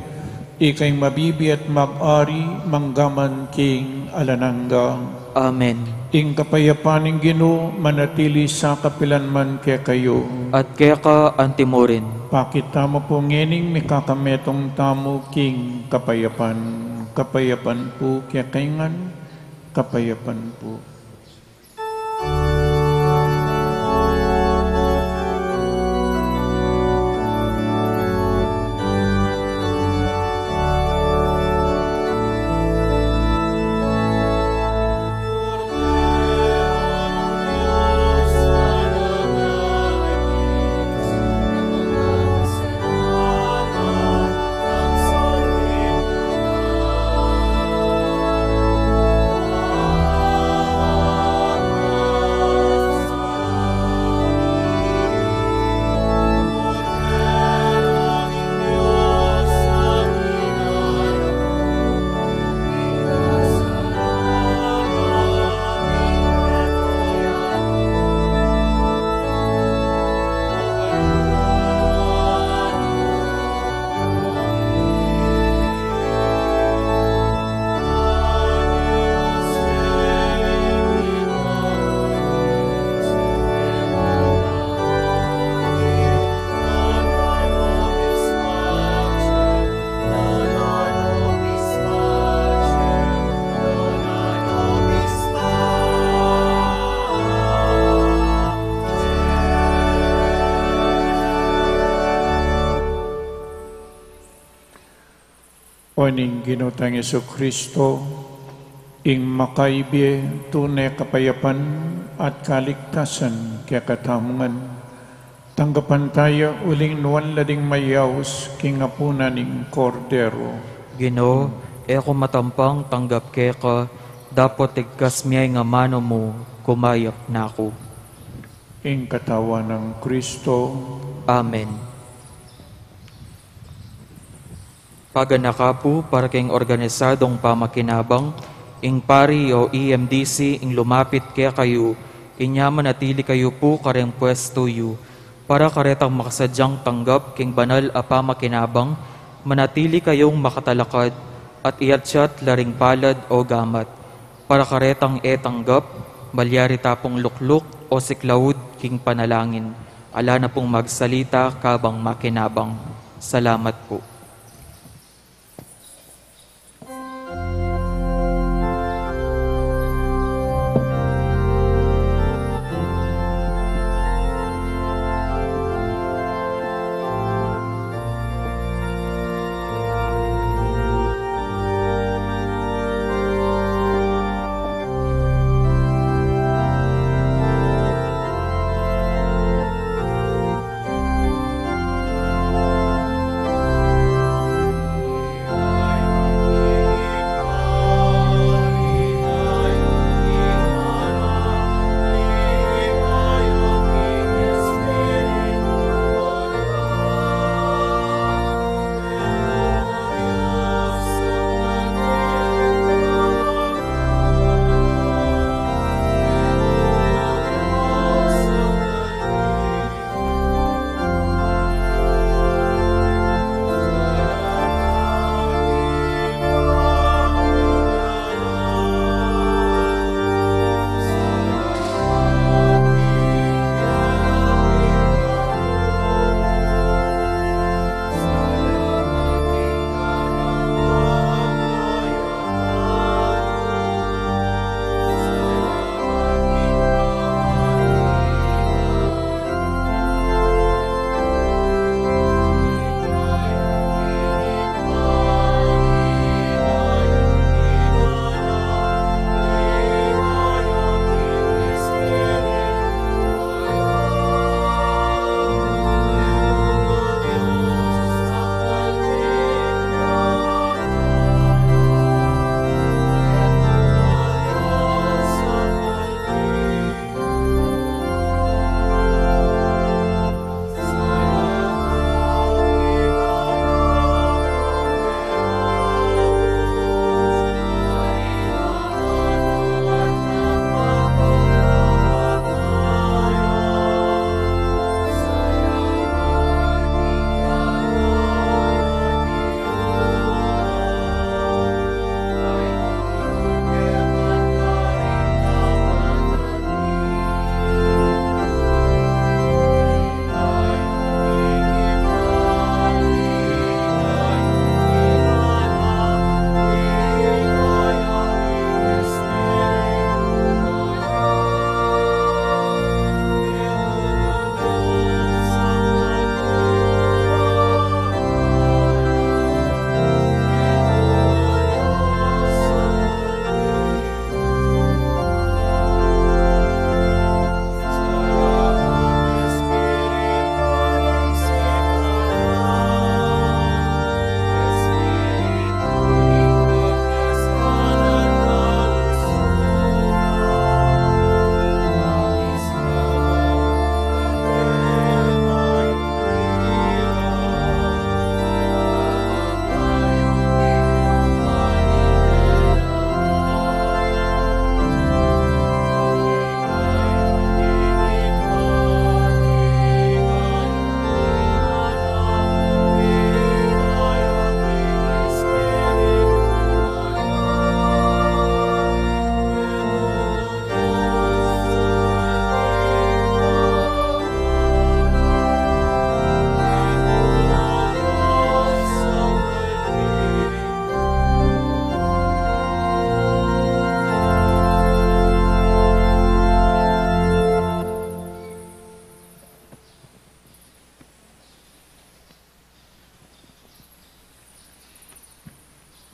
ikay mabibi at mag-ari manggaman king alananggang. Amen. Ing kapayapaning Ginoo manatili sa kapilanman kaya kayo. At kaya ka antimorin. Pakita mo po ngening mikakametong tamo king kapayapan. Kapayapan po kaya kaingan, kapayapan po. O ning Ginotang Yesu Kristo, ing makaibi tunay kapayapan at kaligtasan kaya katamungan. Tanggapan tayo uling nuwan lading mayaws kingapuna ning kordero. Ginoo, ako matampang tanggap kaya ka, dapat tigkas miyay nga mano mo, kumayap na ako. Ing katawa ng Kristo. Amen. Paganakapu para kayong organisadong pamakinabang, ing pari o EMDC ing lumapit kaya kayo, inya manatili kayo po kareng pwesto yu, para karetang makasadyang tanggap king banal a pamakinabang, manatili kayong makatalakad at iatsyat laring palad o gamat, para karetang tanggap, balyari tapong lukluk o siklawud king panalangin, ala na pong magsalita kabang makinabang. Salamat po.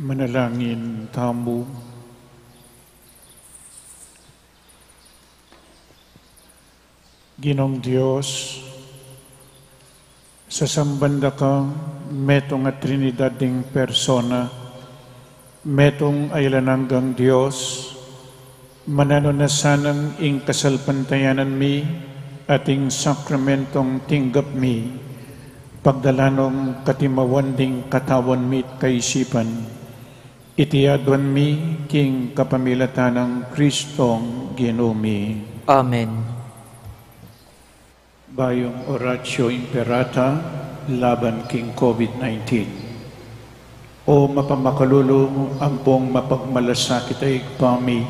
Manalangin tamu. Ginong Diyos, sa sambanda ka, metong at Trinidad ning persona, metong aylananggang Diyos, manano na sanang ing kasalpantayanan mi, ating sakramentong tinggap mi, pagdalanong katimawan ding katawan mi kaisipan, itiadwan mi king kapamilatan ng Kristong Ginumi. Amen. Bayong Oratio Imperata laban king COVID-19. O mapamakalulong ampong mapagmalasakit ay pami,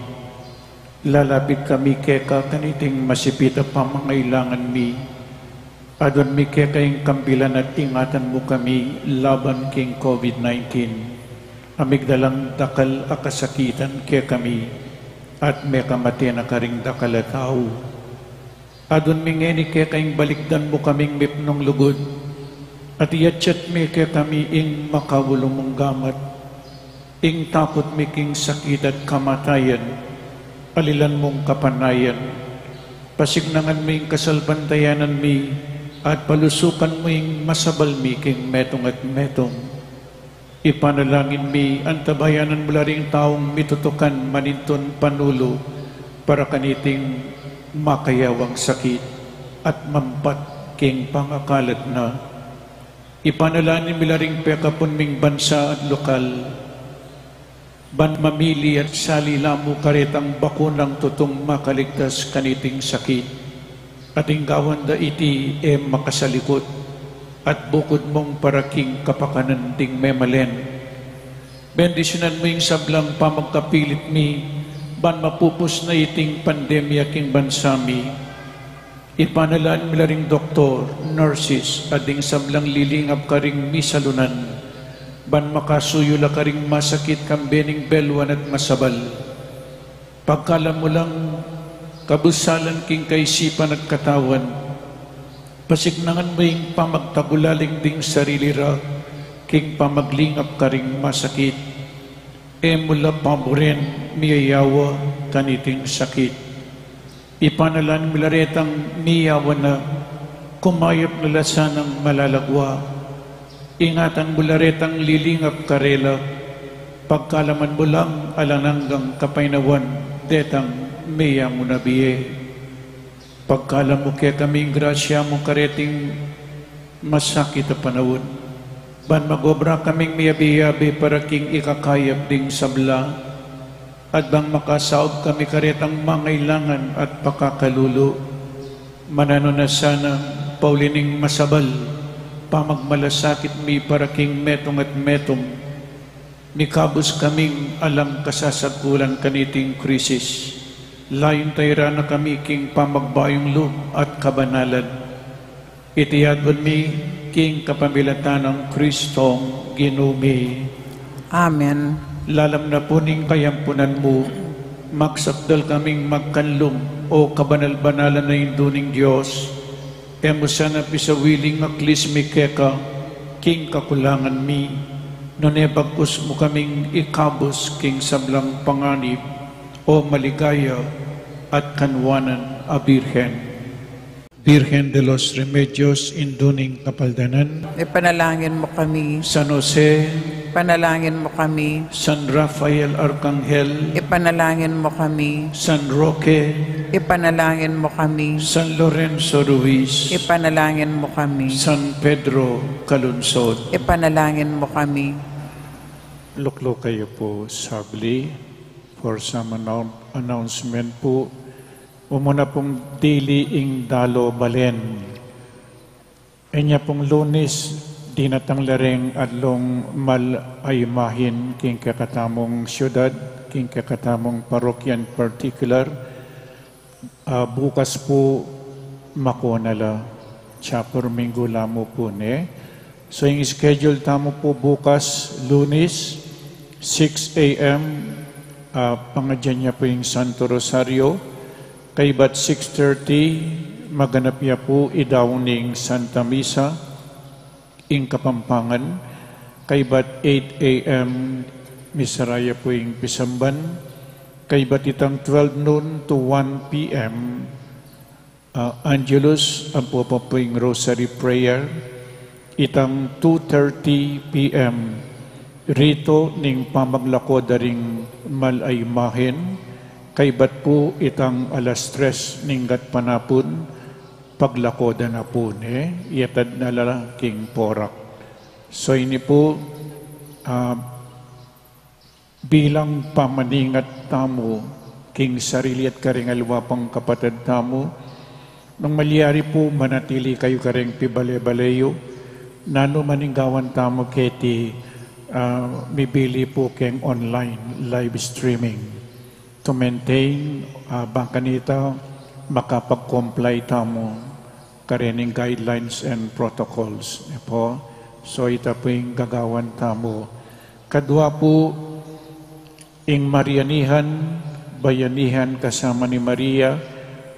lalapit kami keka kaniting masipita pamangailangan mi, adon mi keka yung kambilan at ingatan mo kami laban king COVID-19. Amigdalang dakal akasakitan ke kami, at may kamati na karing dakal at tao. Adon mingeni ke kayong balikdan mo kaming mipnong lugod, at iyatsyat mi ke kami ing makawulong mong gamat, ing takot mi king sakit at kamatayan, alilan mong kapanayan, pasignangan mo ing kasalbantayanan mi, at palusukan mo ing masabal mi king metong at metong. Ipanalangin mi, antabayanan mula ring taong mitutukan maninton panulo, para kaniting makayawang sakit at mampat king pangakalat na. Ipanalangin mila ring pekapon ming bansa at lokal, ban mamili at salilamu karetang bakunang tutong makaligtas kaniting sakit, at inggawan da iti makasalikot, at bukod mong paraking kapakanan ding memalen. Bendisyonan mo yung sablang pamagkapilit mi, ban mapupos na iting pandemya king bansami. Ipanalaan mila ring doktor, nurses, ading sablang lilingap ka ring misalunan, ban makasuyo la ka ring masakit kambening belwan at masabal. Pagkalam mo lang kabusalan king kaisipan at katawan, pasignangan mo yung pamagtabulaling ding sarili ra, king pamaglingap ka ring masakit. Mula paboren miyayawa kaniting sakit. Ipanalan milaretang miyawa na kumayap na lasanang malalagwa. Ingatan mularetang lilingap karela, pagkalaman mo lang alananggang kapainawan, detang miya mo nabiye. Pagkalam mo kaya kaming grasya mo kareting masakit na panahon, ban magobra kaming miyabi-yabi para king ikakayap ding sabla, at bang makasaob kami karetang mangailangan at pakakalulo, manano na sana paulining masabal, pamagmalasakit mi para king metong at metong, mikabos kaming alang kasasagulan kaniting krisis, layon tayra na kami king pamagbayong loob at kabanalan, itiyadwan mi king kapamilatan ng Kristong Ginumi. Amen. Lalam na po ning kayampunan mo, magsapdal kaming magkanlong o kabanal-banalan na induning Diyos, emo sana pisawiling aklis mi keka, king kakulangan mi, nunebagkus mo kaming ikabos king sablang panganib, o maligaya at kanwanan a Birhen. Virgen de los Remedios, induning kapaldanan. Ipanalangin mo kami. San Jose, Ipanalangin mo kami. San Rafael Arcangel, Ipanalangin mo kami. San Roque, Ipanalangin mo kami. San Lorenzo Ruiz, Ipanalangin mo kami. San Pedro Calunsod. Ipanalangin mo kami. Luklo kayo po sabli for some announcement po. Umuna pong daily ing DALO BALEN. Enya pong Lunes, dinatang lareng adlong mal-aymahin king kakatamong syudad, king kakatamong parokyan particular. Bukas po makonala, chapter minggo lamo po ne. So yung schedule tamo po bukas, Lunes, 6 a.m. Pangadyan niya po yung Santo Rosario. Kaybat 6:30, maganap niya po idawning Santa Misa, ing Kapampangan. Kaybat 8 a.m., Misaraya po yung Pisamban, kay batitang 12 noon to 1 p.m. Angelus, ang po yung Rosary Prayer, itang 2:30 p.m. Rito ning pamaglako daring malaymahin, kay bat po itang alas 3 ninggat panapun, paglako da na po iatad na king porak. So ini po, bilang pamaningat tamo, king sarili at karingalwa pang kapatid tamo, nang malyari po manatili kayo karing pibale-baleyo, nano maninggawan tamo keti mibili po keng online live streaming to maintain bangkanita makapag-comply tamo karening guidelines and protocols. Po. So ita po yung gagawan tamo. Kadwa po ing Marianihan, bayanihan kasama ni Maria,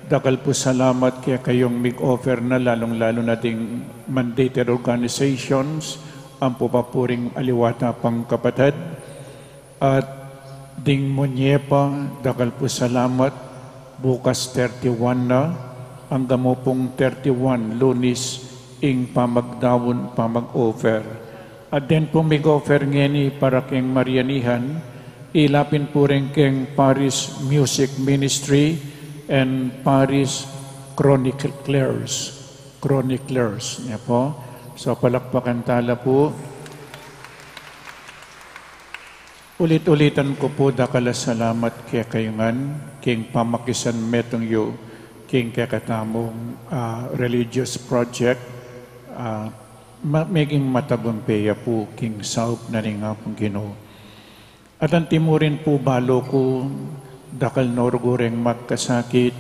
Dacal po salamat kaya kayong mag-offer na lalong-lalo nating mandated organizations, ang pupapuring aliwata pang kapatid, at ding Monyepa, Dacal po salamat, bukas 31 na, ang gamo pong 31, Lunis, ing pamagdawon, pamag-offer. At din po mag-offer ngeni para keng Marianihan, ilapin po rin keng Parish Music Ministry and Parish Chroniclers. Niya po. So palakpakan tala po. Ulit-ulitan ko po dakala salamat kaya kayungan, king pamakisan metong yu, king kakatamong religious project, maging matabang peya po, king saup na rin nga pong Ginoo. At ang timurin po balo ko, dakal norgureng magkasakit,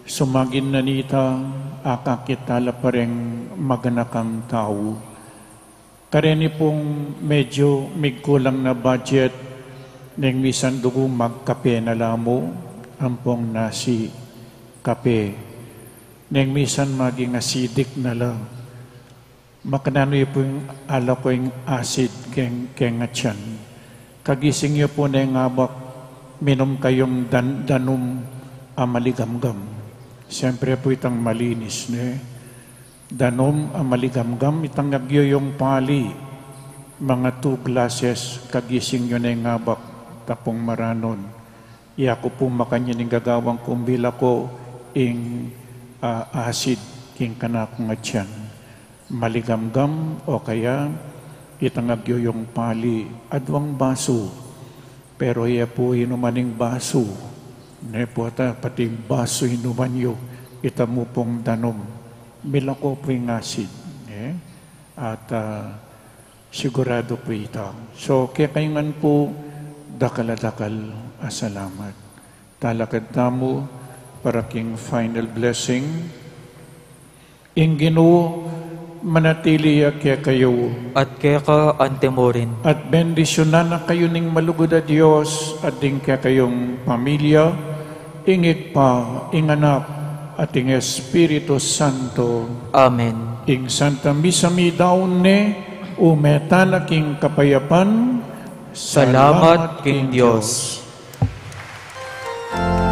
sumagin na nita, akakitala pa rin maganakang tao. Kareni pong medyo migkulang na budget, neng misan dugo magkape na lamo, ampong nasi kape. Neng misan maging acidic na lang. Makanano yun po yung ala ko yung acid keng atyan. Kagising niyo po na yung abak, minom kayong danom amaligamgam. Siyempre po itang malinis. Danom amaligamgam, itang nagyo yung pali. Mga 2 glasses, kagising nyo na yung abak, tapong maranon. Iya ko po makanya ning gagawang kumbila ko ing acid king kanakong atyan. Maligamgam o kaya itangagyo yung pali. Adwang baso. Pero iya po inumaning baso. Po pati baso inuman nyo. Itamo pong danom. Milako po yung acid. At sigurado po ito. So kaya kayungan po dakal salamat. Talakad tamo para king final blessing. Ing Ginoo manatili kaya kayo at kaya ka antemorin. At bendisyonan na kayo ning malugod a Diyos at ding kaya kayong pamilya, ingit pa, ing anak, at ing Espiritu Santo. Amen. Ing Santa Misa mi daon umeta na king kapayapan. Salamat king Diyos. Amen.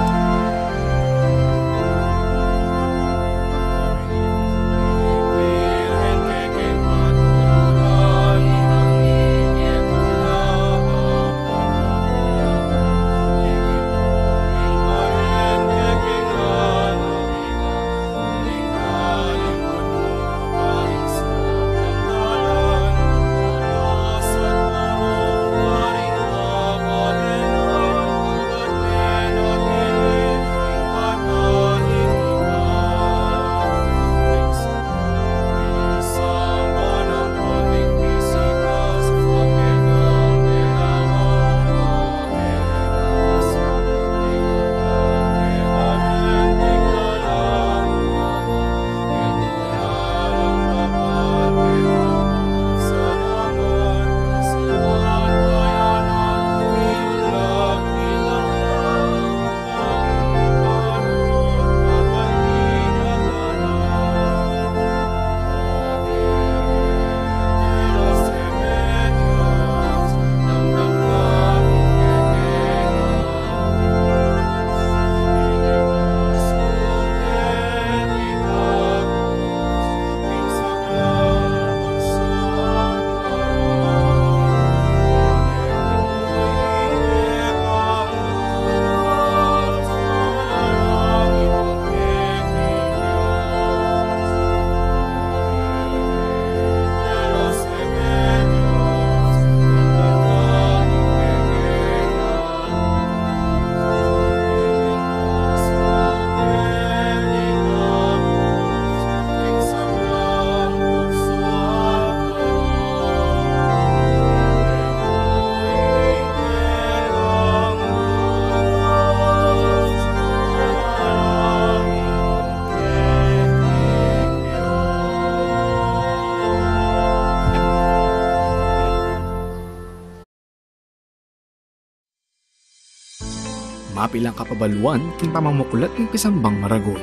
Mapilang kapabaluan king pamamukulat ng Pisambang Maragul.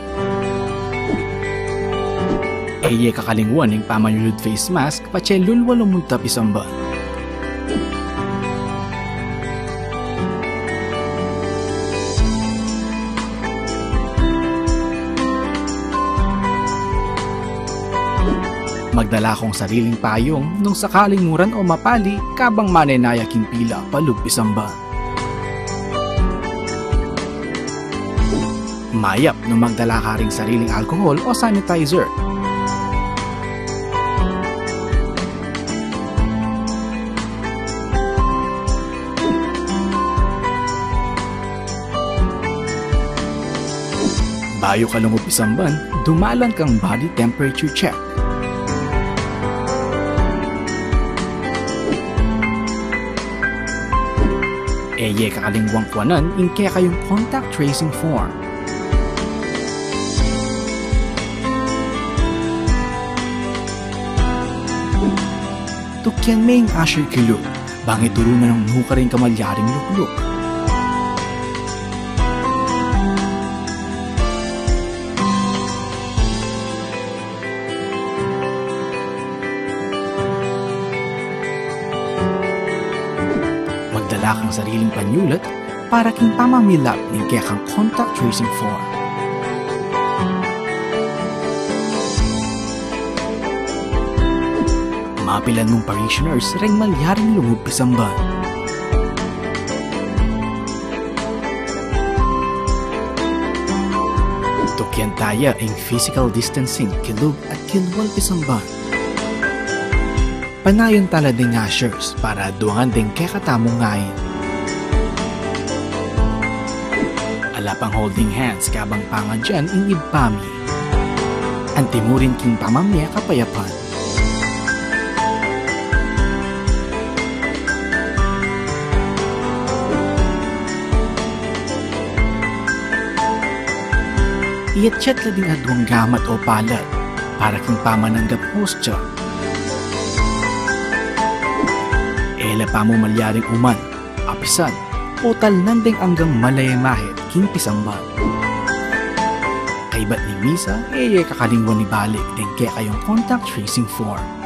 Eye kakalingwan ng pamanyulod face mask pache lulwalong munta Pisamban. Magdala kong sariling payong nung sakaling muran o mapali kabang manenaya king pila palug Pisamban. Mayap nung magdala ka ring sariling alcohol o sanitizer. Bayo ka lungog Pisamban, dumalan kang body temperature check. Eye kakalingwang kwanan inke kayong contact tracing form. Tukyan may asher kilog, bangit turunan ng nuka rin kamalyaring lukluk. Magdala kang sariling panyulat para king pamamilap ng kaya kang contact tracing form. Mapilan mong parishioners ring malyaring lungog Pisamban. Tukyan taya ang physical distancing kilog at kilwal Pisamban. Panayon tala ding ashers para duangan ding kekatamong ngayon. Alapang holding hands kabang pangadyan in ibpami. Antimurin king pamamya kapayapan. Iyat-chat la ding adwang gamat o palad para king pamananggap hostya. Ela pa mo malyaring uman, apisan, o talnandeng hanggang malayamahit king Pisamban. Kaibat ni Misa, kakalingwan ni balik din kaya kayong contact tracing form.